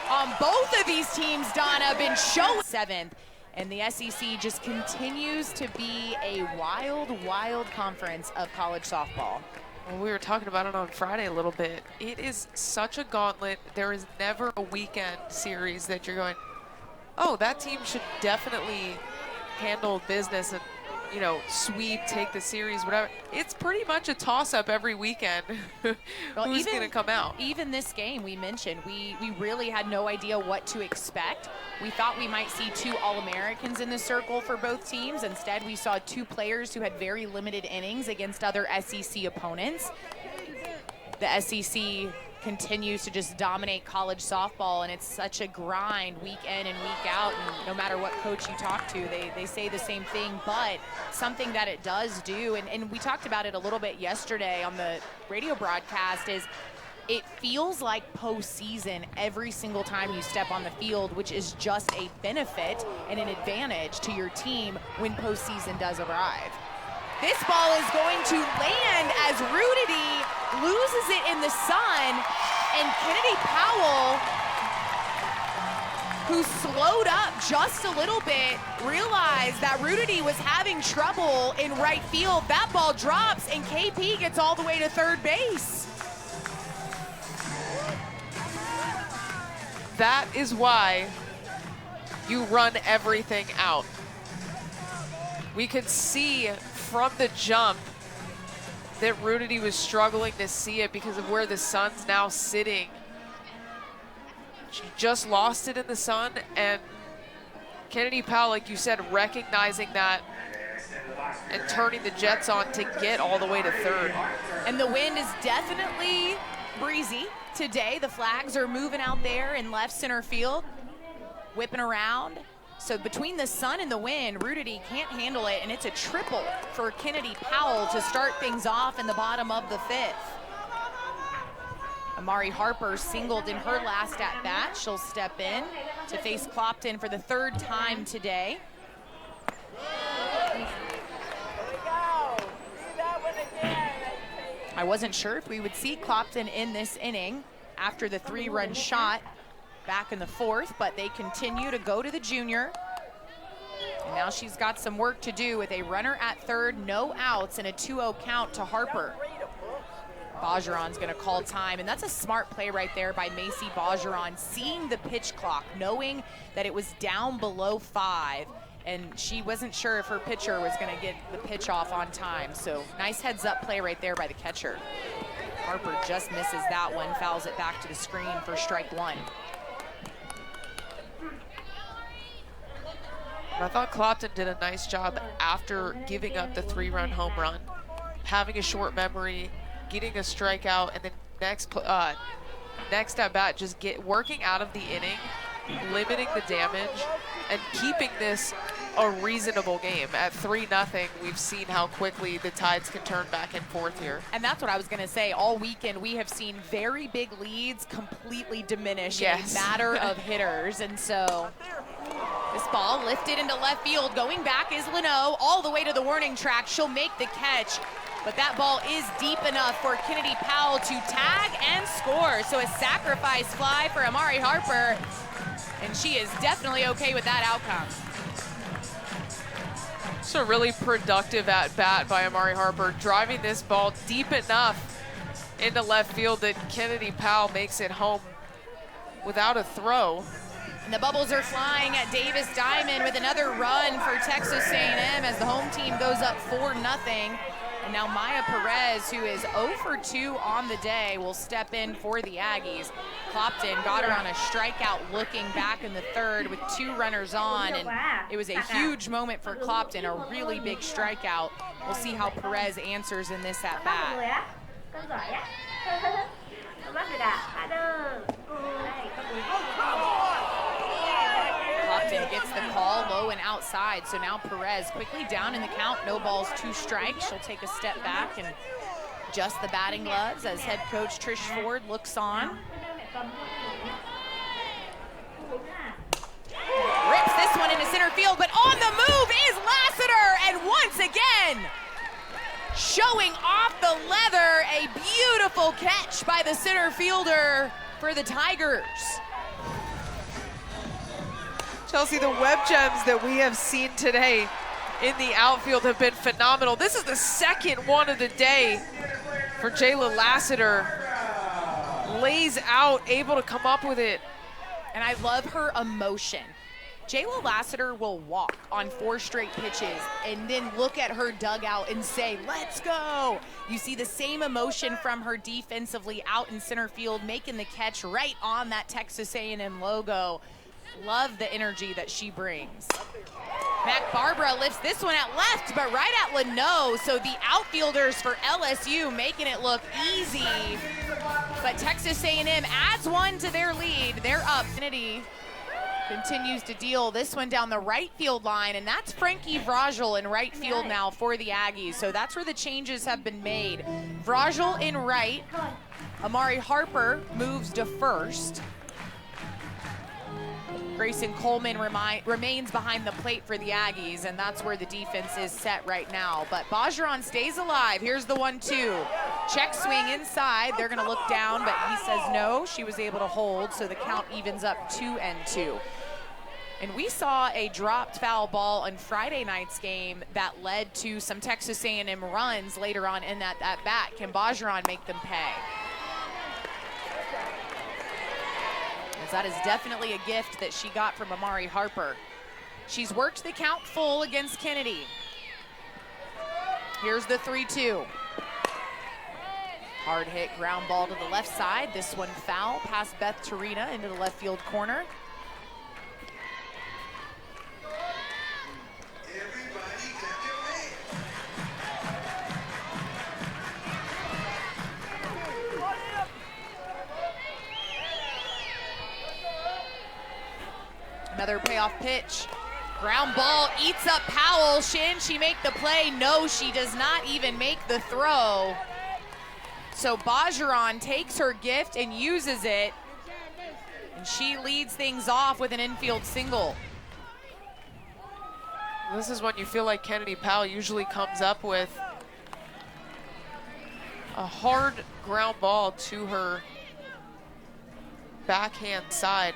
on both of these teams, Donna, have been showing 7th. And the SEC just continues to be a wild, wild conference of college softball. Well, we were talking about it on Friday a little bit. It is such a gauntlet. There is never a weekend series that you're going, oh, that team should definitely handle business and, you know, sweep, take the series, whatever. It's pretty much a toss-up every weekend. Who's going to come out? Even this game we mentioned, we really had no idea what to expect. We thought we might see 2 All-Americans in the circle for both teams. Instead, we saw 2 players who had very limited innings against other SEC opponents. The SEC continues to just dominate college softball, and it's such a grind week in and week out, and no matter what coach you talk to, they say the same thing. But something that it does do, and we talked about it a little bit yesterday on the radio broadcast, is it feels like postseason every single time you step on the field, which is just a benefit and an advantage to your team when postseason does arrive. This ball is going to land as Rudity loses it in the sun, and Kennedy Powell, who slowed up just a little bit, realized that Rudity was having trouble in right field. That ball drops, and KP gets all the way to third base. That is why you run everything out. We could see from the jump that Rudity was struggling to see it because of where the sun's now sitting. She just lost it in the sun, and Kennedy Powell, like you said, recognizing that and turning the jets on to get all the way to third. And the wind is definitely breezy today. The flags are moving out there in left center field, whipping around. So between the sun and the wind, Rudity can't handle it, and it's a triple for Kennedy Powell to start things off in the bottom of the 5th. Amari Harper singled in her last at-bat. She'll step in to face Clopton for the 3rd time today. I wasn't sure if we would see Clopton in this inning after the 3-run shot back in the 4th, but they continue to go to the junior. And now she's got some work to do with a runner at 3rd, no outs, and a 2-0 count to Harper. Bajaran's gonna call time, and that's a smart play right there by Macy Bajaran, seeing the pitch clock, knowing that it was down below 5, and she wasn't sure if her pitcher was gonna get the pitch off on time. So nice heads up play right there by the catcher. Harper just misses that one, fouls it back to the screen for strike 1. I thought Clopton did a nice job after giving up the 3-run home run, having a short memory, getting a strikeout, and then next at bat, just working out of the inning, limiting the damage, and keeping this a reasonable game. At 3-0, we've seen how quickly the tides can turn back and forth here. And that's what I was going to say. All weekend, we have seen very big leads completely diminish in a matter of hitters. And so this ball lifted into left field. Going back is Leno all the way to the warning track. She'll make the catch, but that ball is deep enough for Kennedy Powell to tag and score. So a sacrifice fly for Amari Harper, and she is definitely okay with that outcome. It's a really productive at-bat by Amari Harper, driving this ball deep enough into left field that Kennedy Powell makes it home without a throw. And the bubbles are flying at Davis Diamond with another run for Texas A&M as the home team goes up 4-0. And now Maya Perez, who is 0 for 2 on the day, will step in for the Aggies. Clopton got her on a strikeout looking back in the 3rd with 2 runners on, and it was a huge moment for Clopton, a really big strikeout. We'll see how Perez answers in this at-bat. Clopton gets the call low and outside, so now Perez quickly down in the count, no balls, 2 strikes. She'll take a step back and adjust the batting gloves as head coach Trish Ford looks on. Rips this one into center field, but on the move is Lassiter, and once again, showing off the leather, a beautiful catch by the center fielder for the Tigers. Chelsea, the web gems that we have seen today in the outfield have been phenomenal. This is the second one of the day for Jayla Lassiter. Lays out, able to come up with it. And I love her emotion. Jayla Lassiter will walk on 4 straight pitches and then look at her dugout and say, let's go. You see the same emotion from her defensively out in center field, making the catch right on that Texas A&M logo. Love the energy that she brings. Mac Barbara lifts this one at left, but right at Leno. So the outfielders for LSU making it look easy. But Texas A&M adds one to their lead. They're up. Kennedy continues to deal this one down the right field line, and that's Frankie Vrajel in right field now for the Aggies. So that's where the changes have been made. Vrajel in right. Amari Harper moves to first. Grayson Coleman remains behind the plate for the Aggies, and that's where the defense is set right now. But Bajaran stays alive. Here's the 1-2. Check swing inside. They're going to look down, but he says no. She was able to hold, so the count evens up 2-2. And we saw a dropped foul ball on Friday night's game that led to some Texas A&M runs later on in that at-bat. Can Bajaran make them pay? That is definitely a gift that she got from Amari Harper. She's worked the count full against Kennedy. Here's the 3-2. Hard hit ground ball to the left side. This one foul past Beth Tarina into the left field corner. Another payoff pitch. Ground ball eats up Powell. Can she make the play? No, she does not even make the throw. So Bajaran takes her gift and uses it. And she leads things off with an infield single. This is when you feel like Kennedy Powell usually comes up with a hard ground ball to her backhand side.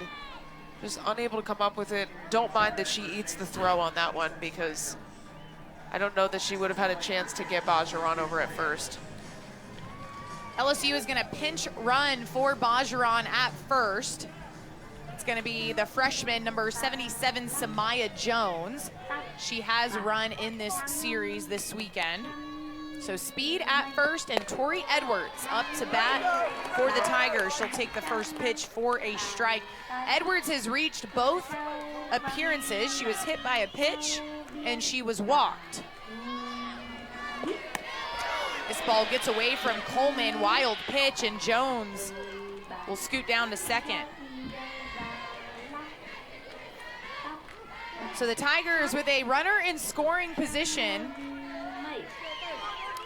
Just unable to come up with it. Don't mind that she eats the throw on that one, because I don't know that she would have had a chance to get Bajaran over at first. LSU is going to pinch run for Bajaran at first. It's going to be the freshman, number 77, Samaya Jones. She has run in this series this weekend. So speed at first, and Tori Edwards up to bat for the Tigers. She'll take the first pitch for a strike. Edwards has reached both appearances. She was hit by a pitch, and she was walked. This ball gets away from Coleman, wild pitch, and Jones will scoot down to second. So the Tigers with a runner in scoring position.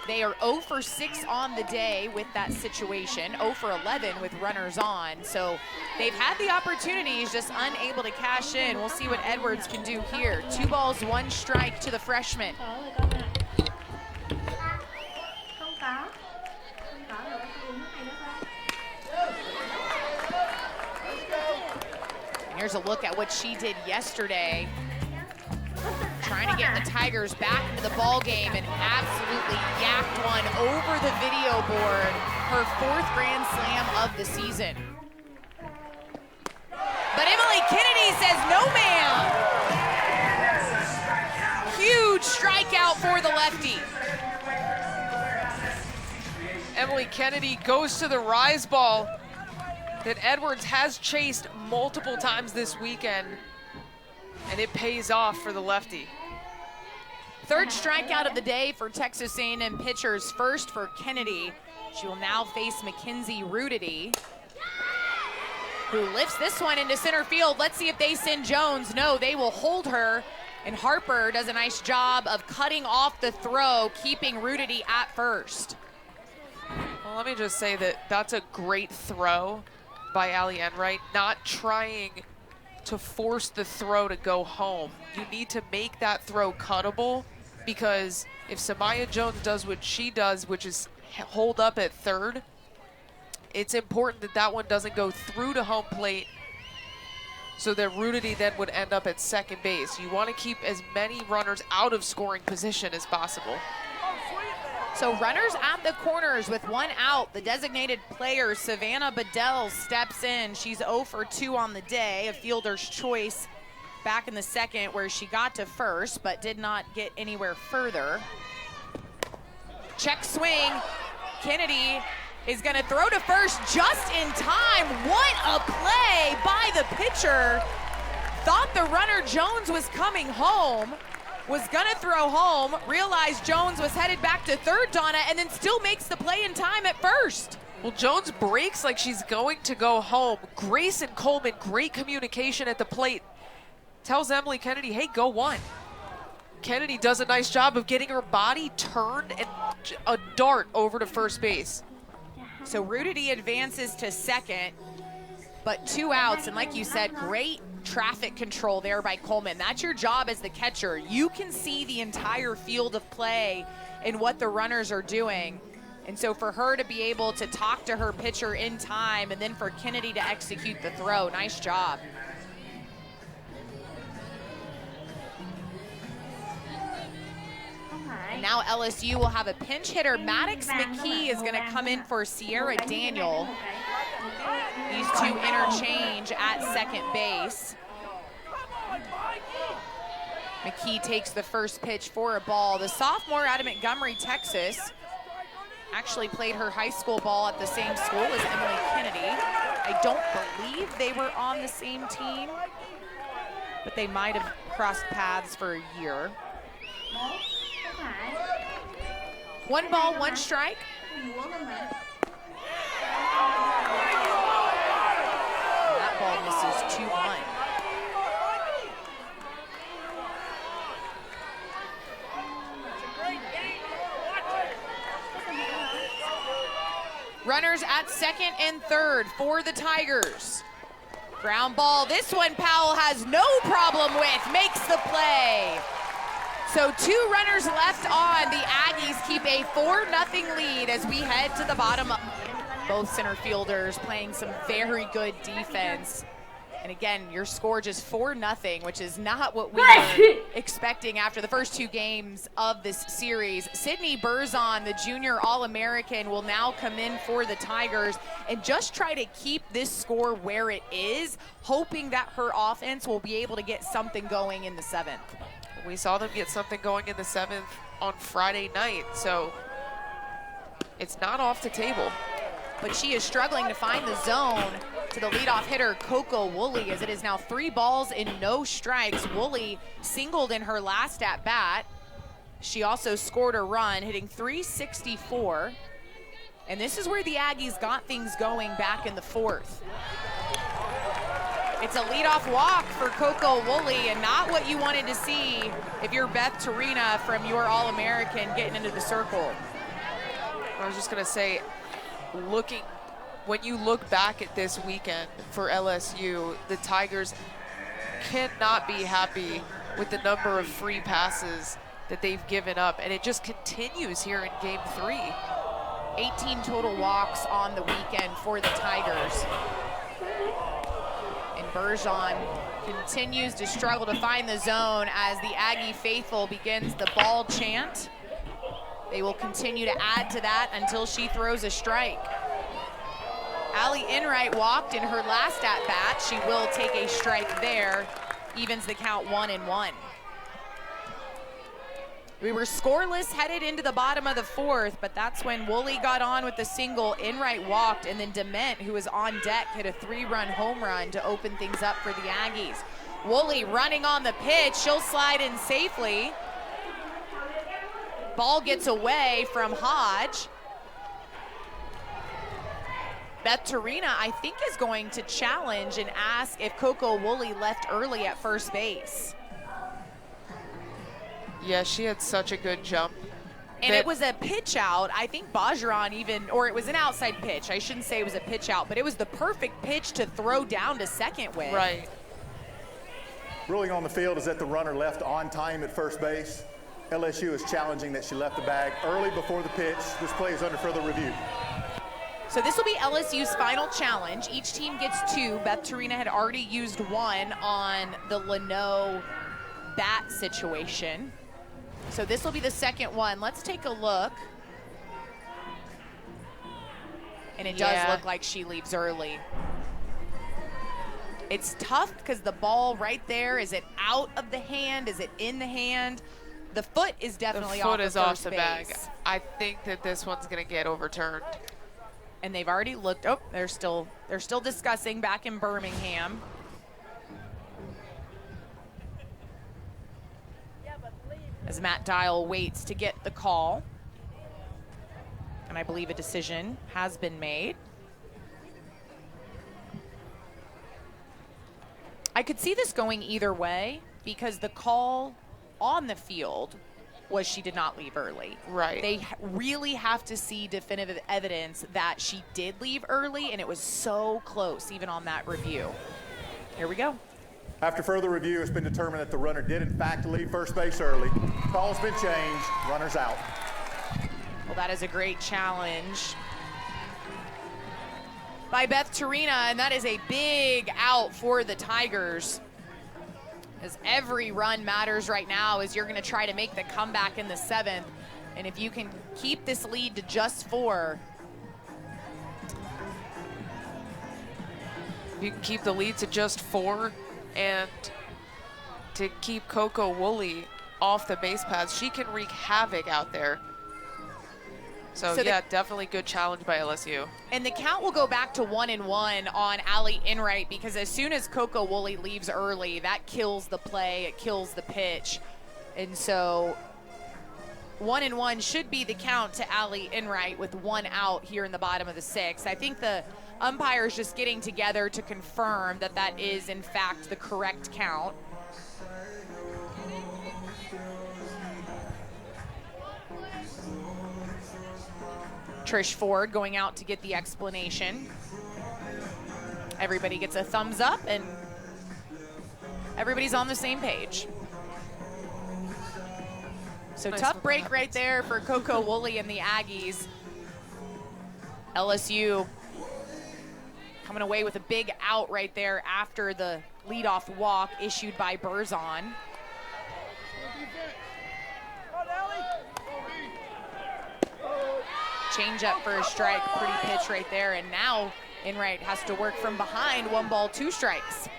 They are 0 for 6 on the day with that situation, 0 for 11 with runners on. So they've had the opportunities, just unable to cash in. We'll see what Edwards can do here. 2 balls, 1 strike to the freshman. Here's a look at what she did yesterday, trying to get the Tigers back into the ball game, and absolutely yacked one over the video board. Her 4th grand slam of the season. But Emily Kennedy says no, ma'am. Huge strikeout for the lefty. Emily Kennedy goes to the rise ball that Edwards has chased multiple times this weekend, and it pays off for the lefty. 3rd strikeout of the day for Texas A&M pitchers. First for Kennedy. She will now face Mackenzie Rudity, who lifts this one into center field. Let's see if they send Jones. No, they will hold her, and Harper does a nice job of cutting off the throw, keeping Rudity at first. Well, let me just say that that's a great throw by Allie Enright, not trying to force the throw to go home. You need to make that throw cuttable, because if Samaya Jones does what she does, which is hold up at third, it's important that that one doesn't go through to home plate so that Rudity then would end up at second base. You want to keep as many runners out of scoring position as possible. So runners at the corners with one out. The designated player, Savannah Bedell, steps in. She's 0 for 2 on the day, a fielder's choice back in the second where she got to first but did not get anywhere further. Check swing. Kennedy is going to throw to first just in time. What a play by the pitcher. Thought the runner Jones was coming home, was gonna throw home, realized Jones was headed back to third, Donna, and then still makes the play in time at first. Well, Jones breaks like she's going to go home. Grace and Coleman, great communication at the plate. Tells Emily Kennedy, hey, go one. Kennedy does a nice job of getting her body turned and a dart over to first base. So Rudity advances to second, but 2 outs, and like you said, great traffic control there by Coleman. That's your job as the catcher. You can see the entire field of play and what the runners are doing. And so for her to be able to talk to her pitcher in time and then for Kennedy to execute the throw, nice job. And now LSU will have a pinch hitter. Maddox McKee is going to come in for Sierra Daniel. These two interchange at second base. McKee takes the first pitch for a ball. The sophomore out of Montgomery, Texas, actually played her high school ball at the same school as Emily Kennedy. I don't believe they were on the same team, but they might have crossed paths for a year. 1 ball, 1 strike. That ball misses 2-1. Runners at second and third for the Tigers. Ground ball. This one Powell has no problem with, makes the play. So 2 runners left on. The Aggies keep a 4-0 lead as we head to the bottom. Both center fielders playing some very good defense. And again, your score just 4-0, which is not what we were expecting after the first 2 games of this series. Sydney Burzon, the junior All-American, will now come in for the Tigers and just try to keep this score where it is, hoping that her offense will be able to get something going in the 7th. We saw them get something going in the 7th on Friday night, so it's not off the table. But she is struggling to find the zone to the leadoff hitter, Coco Woolley, as it is now 3 balls and no strikes. Woolley singled in her last at-bat. She also scored a run, hitting .364. And this is where the Aggies got things going back in the 4th. It's a leadoff walk for Coco Woolley, and not what you wanted to see if you're Beth Tarina from your All-American getting into the circle. I was just going to say, when you look back at this weekend for LSU, the Tigers cannot be happy with the number of free passes that they've given up, and it just continues here in game 3. 18 total walks on the weekend for the Tigers. And Burzon continues to struggle to find the zone as the Aggie faithful begins the ball chant. They will continue to add to that until she throws a strike. Allie Enright walked in her last at-bat. She will take a strike there, evens the count 1-1. We were scoreless headed into the bottom of the 4th, but that's when Woolley got on with the single, Enright walked, and then Dement, who was on deck, hit a 3-run home run to open things up for the Aggies. Woolley running on the pitch, she'll slide in safely. Ball gets away from Hodge. Beth Tarina, I think, is going to challenge and ask if Coco Woolley left early at first base. Yeah, she had such a good jump. And it was a pitch out. I think Bajaran even, or it was an outside pitch. I shouldn't say it was a pitch out, but it was the perfect pitch to throw down to second with. Right. Ruling on the field is that the runner left on time at first base. LSU is challenging that she left the bag early before the pitch. This play is under further review. So this will be LSU's final challenge. Each team gets 2. Beth Torina had already used 1 on the Leno bat situation. So this will be the second one. Let's take a look. And it does look like she leaves early. It's tough because the ball right there, is it out of the hand? Is it in the hand? The foot is definitely off the first base. The foot is off the bag. I think that this one's going to get overturned. And they've already looked. Oh, they're still discussing back in Birmingham. As Matt Dial waits to get the call. And I believe a decision has been made. I could see this going either way because the call on the field was she did not leave early. Right. They really have to see definitive evidence that she did leave early, and it was so close even on that review. Here we go. After further review, it's been determined that the runner did in fact leave first base early. Call's been changed, runner's out. Well, that is a great challenge by Beth Torina, and that is a big out for the Tigers. As every run matters right now as you're going to try to make the comeback in the 7th. And if you can keep this lead to just 4. If you can keep the lead to just 4 and to keep Coco Woolley off the base paths, she can wreak havoc out there. So yeah, definitely good challenge by LSU. And the count will go back to 1-1 on Allie Enright because as soon as Coco Woolley leaves early, that kills the play, it kills the pitch. And so 1-1 should be the count to Allie Enright with 1 out here in the bottom of the 6th. I think the umpires just getting together to confirm that that is in fact the correct count. Trish Ford going out to get the explanation. Everybody gets a thumbs up and everybody's on the same page. So nice tough break right there for Coco Woolley and the Aggies. LSU coming away with a big out right there after the leadoff walk issued by Berzon. Change up for a strike, pretty pitch right there, and now Enright has to work from behind. 1 ball, 2 strikes.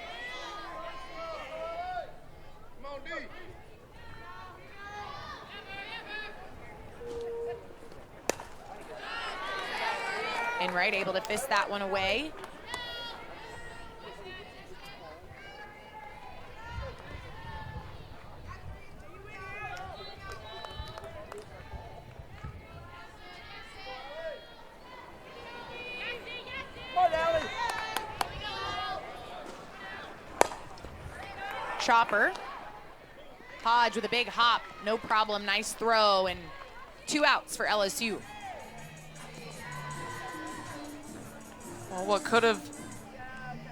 Enright able to fist that one away. Chopper. Hodge with a big hop, no problem, nice throw, and 2 outs for LSU. Well, what could have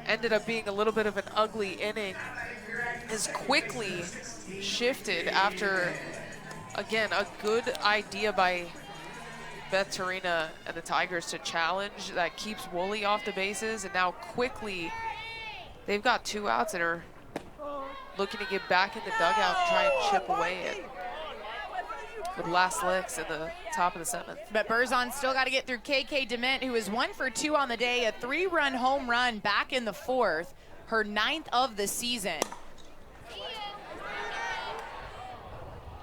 ended up being a little bit of an ugly inning is quickly shifted after, again, a good idea by Beth Torina and the Tigers to challenge that keeps Woolley off the bases, and now quickly they've got 2 outs and are looking to get back in the dugout and try and chip away it with last licks in the top of the 7th. But Berzon still got to get through KK DeMint, who is 1 for 2 on the day, a 3-run home run back in the 4th, her 9th of the season.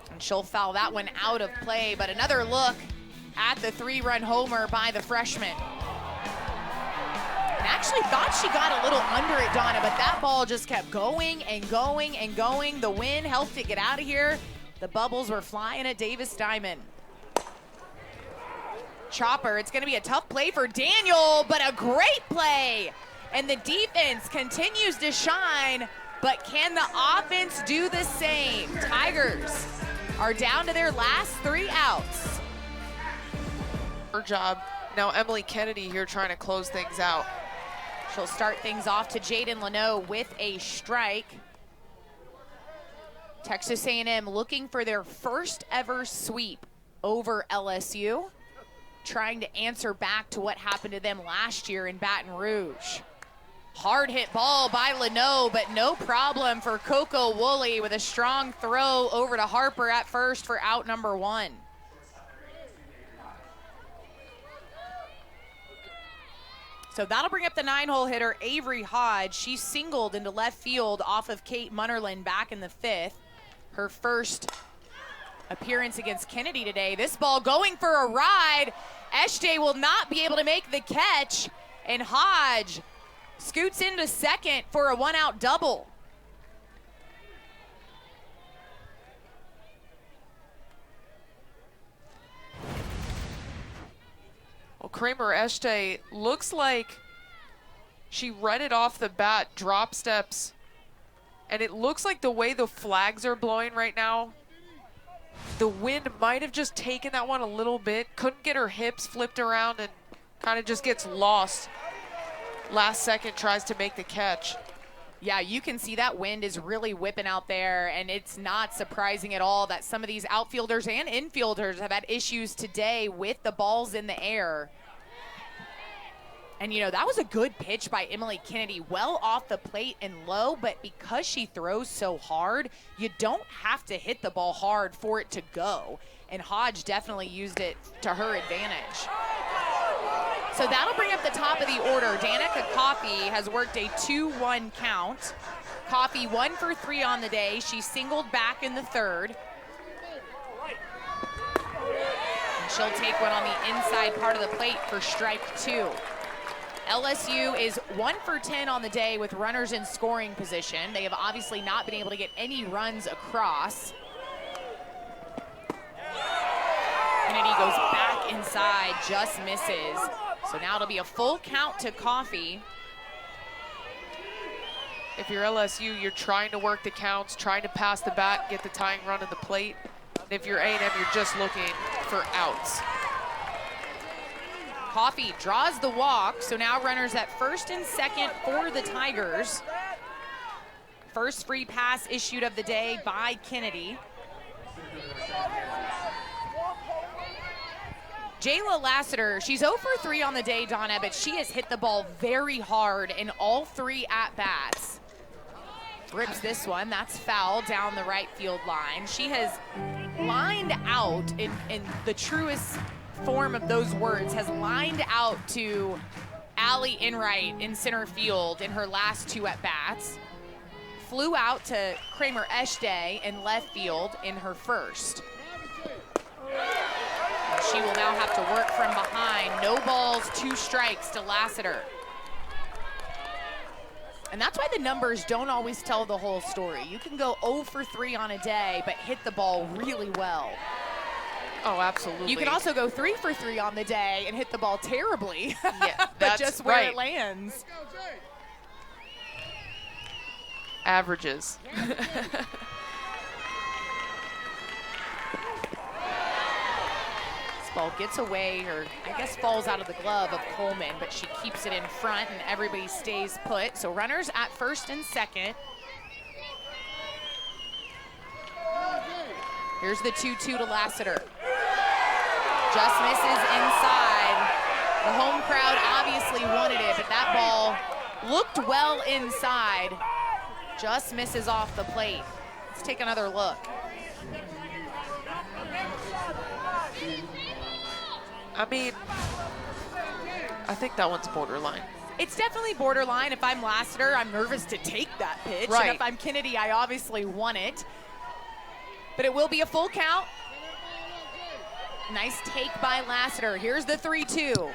And she'll foul that one out of play, but another look at the 3-run homer by the freshman. And actually thought she got a little under it, Donna, but that ball just kept going and going and going. The wind helped it get out of here. The bubbles were flying at Davis Diamond. Chopper, it's gonna be a tough play for Daniel, but a great play. And the defense continues to shine, but can the offense do the same? Tigers are down to their last 3 outs. Her job. Now Emily Kennedy here trying to close things out. She'll start things off to Jaden Leno with a strike. Texas A&M looking for their first ever sweep over LSU. trying to answer back to what happened to them last year in Baton Rouge. Hard hit ball by Leno, but no problem for Coco Woolley with a strong throw over to Harper at first for out number 1. So that'll bring up the 9-hole hitter, Avery Hodge. She singled into left field off of Kate Munnerlin back in the 5th. Her first appearance against Kennedy today. This ball going for a ride. Eshte will not be able to make the catch, and Hodge scoots into second for a 1-out double. Well, Kramer Eshte looks like she read it off the bat, drop steps, and it looks like the way the flags are blowing right now, the wind might have just taken that one a little bit, couldn't get her hips flipped around, and kind of just gets lost. Last second tries to make the catch. Yeah, you can see that wind is really whipping out there, and it's not surprising at all that some of these outfielders and infielders have had issues today with the balls in the air. And, you know, that was a good pitch by Emily Kennedy, well off the plate and low, but because she throws so hard, you don't have to hit the ball hard for it to go. And Hodge definitely used it to her advantage. So that'll bring up the top of the order. Danica Coffey has worked a 2-1 count. Coffey 1 for 3 on the day. She singled back in the 3rd. And she'll take one on the inside part of the plate for strike 2. LSU is 1 for 10 on the day with runners in scoring position. They have obviously not been able to get any runs across. Kennedy goes back inside, just misses. So now it'll be a full count to Coffey. If you're LSU, you're trying to work the counts, trying to pass the bat, get the tying run at the plate. And if you're A&M, you're just looking for outs. Coffey draws the walk, so now runners at first and second for the Tigers. First free pass issued of the day by Kennedy. Jayla Lassiter, she's 0 for 3 on the day, Donna, but she has hit the ball very hard in all 3 at-bats. Rips this one, that's foul down the right field line. She has lined out in the truest form of those words, has lined out to Allie Enright in center field in her last 2 at-bats. Flew out to Kramer Eshte in left field in her first. She will now have to work from behind. No balls, 2 strikes to Lassiter. And that's why the numbers don't always tell the whole story. You can go 0 for 3 on a day, but hit the ball really well. Oh, absolutely. You can also go 3 for 3 on the day and hit the ball terribly. Yeah, but just where right. it lands. Averages. Ball gets away, or I guess falls out of the glove of Coleman, but she keeps it in front and everybody stays put. So runners at first and second. Here's the 2-2 to Lassiter. Just misses inside. The home crowd obviously wanted it, but that ball looked well inside. Just misses off the plate. Let's take another look. I mean, I think that one's borderline. It's definitely borderline. If I'm Lassiter, I'm nervous to take that pitch. Right. And if I'm Kennedy, I obviously want it. But it will be a full count. Nice take by Lassiter. Here's the 3-2.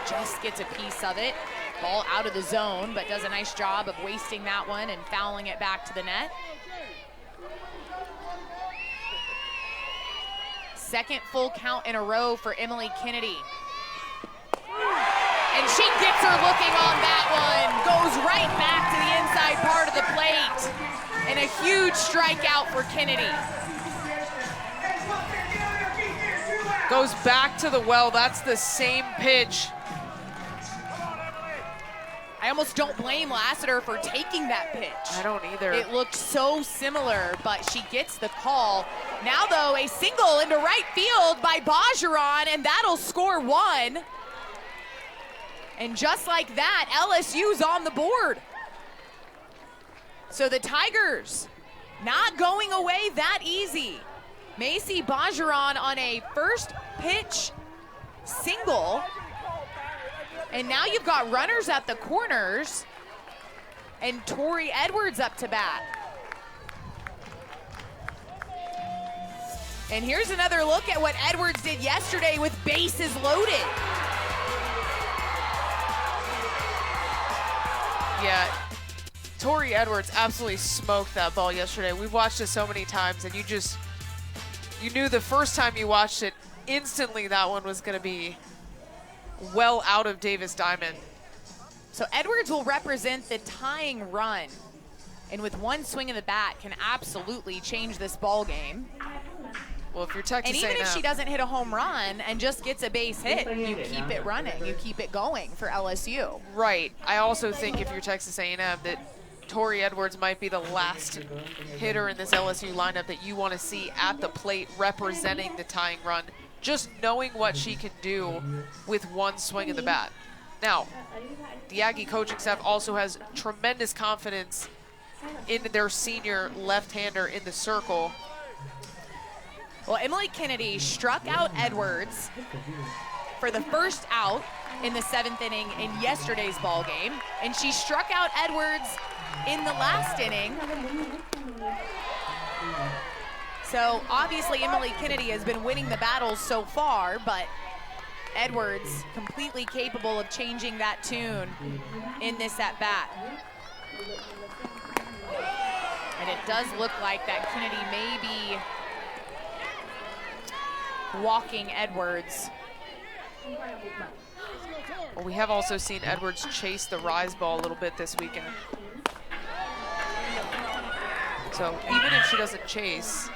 Just gets a piece of it. Ball out of the zone, but does a nice job of wasting that one and fouling it back to the net. Second full count in a row for Emily Kennedy. And she gets her looking on that one. Goes right back to the inside part of the plate. And a huge strikeout for Kennedy. Goes back to the well. That's the same pitch. I almost don't blame Lassiter for taking that pitch. I don't either. It looked so similar, but she gets the call. Now, though, a single into right field by Bajaran, and that'll score 1. And just like that, LSU's on the board. So the Tigers not going away that easy. Macy Bajaran on a first pitch single. And now you've got runners at the corners and Tori Edwards up to bat. And here's another look at what Edwards did yesterday with bases loaded. Yeah, Tori Edwards absolutely smoked that ball yesterday. We've watched it so many times, and you knew the first time you watched it, instantly that one was going to be well out of Davis Diamond. So Edwards will represent the tying run, and with one swing of the bat can absolutely change this ball game. Well, if you're Texas And even A&M, if she doesn't hit a home run and just gets a base hit, you keep it running, you keep it going for LSU. right. I also think if you're Texas A&M that Tori Edwards might be the last hitter in this LSU lineup that you want to see at the plate representing the tying run, just knowing what she can do with one swing of the bat. Now, the Aggie coaching staff also has tremendous confidence in their senior left-hander in the circle. Well, Emily Kennedy struck out Edwards for the first out in the 7th inning in yesterday's ball game, and she struck out Edwards in the last inning. So obviously Emily Kennedy has been winning the battles so far, but Edwards completely capable of changing that tune in this at-bat. And it does look like that Kennedy may be walking Edwards. Well, we have also seen Edwards chase the rise ball a little bit this weekend. So even if she doesn't chase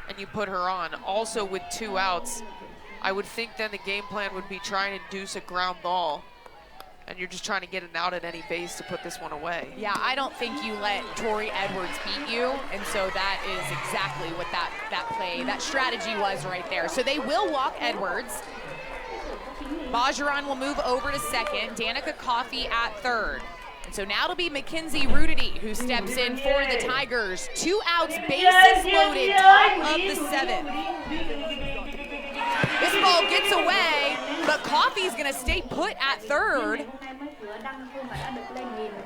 and you put her on, also with 2 outs, I would think then the game plan would be trying to induce a ground ball, and you're just trying to get an out at any base to put this one away. Yeah, I don't think you let Tori Edwards beat you, and so that is exactly what that play, that strategy was right there. So they will walk Edwards. Bajaran will move over to second, Danica Coffey at third. And so now it'll be Mackenzie Rudity who steps in for the Tigers. 2 outs, bases loaded, top of the 7th. This ball gets away, but Coffey's gonna stay put at third.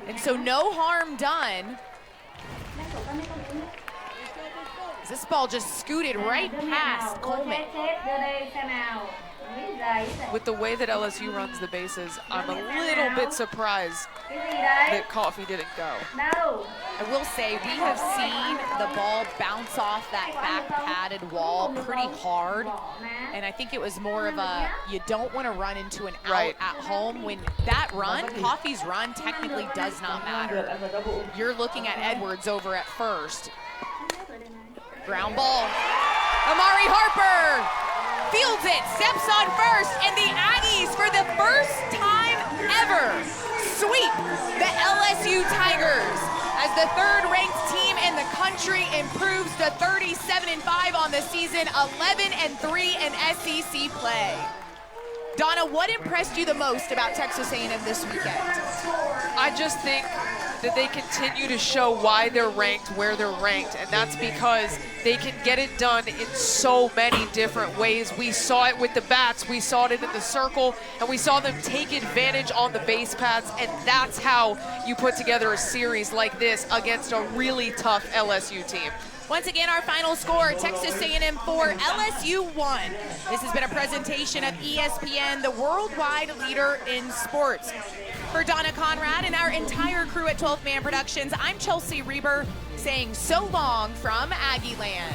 And so no harm done. This ball just scooted right past Coleman. With the way that LSU runs the bases, I'm a little bit surprised that Coffey didn't go. I will say we have seen the ball bounce off that back padded wall pretty hard, and I think it was more of a, you don't want to run into an out Right. at home when that run, Coffey's run, technically does not matter. You're looking at Edwards over at first. Ground ball. Amari Harper fields it, steps on first, and the Aggies, for the first time ever, sweep the LSU Tigers as the 3rd-ranked team in the country improves to 37-5 on the season, 11-3 in SEC play. Donna, what impressed you the most about Texas A&M this weekend? I just think that they continue to show why they're ranked where they're ranked, and that's because they can get it done in so many different ways. We saw it with the bats, we saw it in the circle, and we saw them take advantage on the base paths, and that's how you put together a series like this against a really tough LSU team. Once again, our final score, Texas A&M 4, LSU 1. This has been a presentation of ESPN, the worldwide leader in sports. For Donna Conrad and our entire crew at 12th Man Productions, I'm Chelsea Reber saying so long from Aggie Land.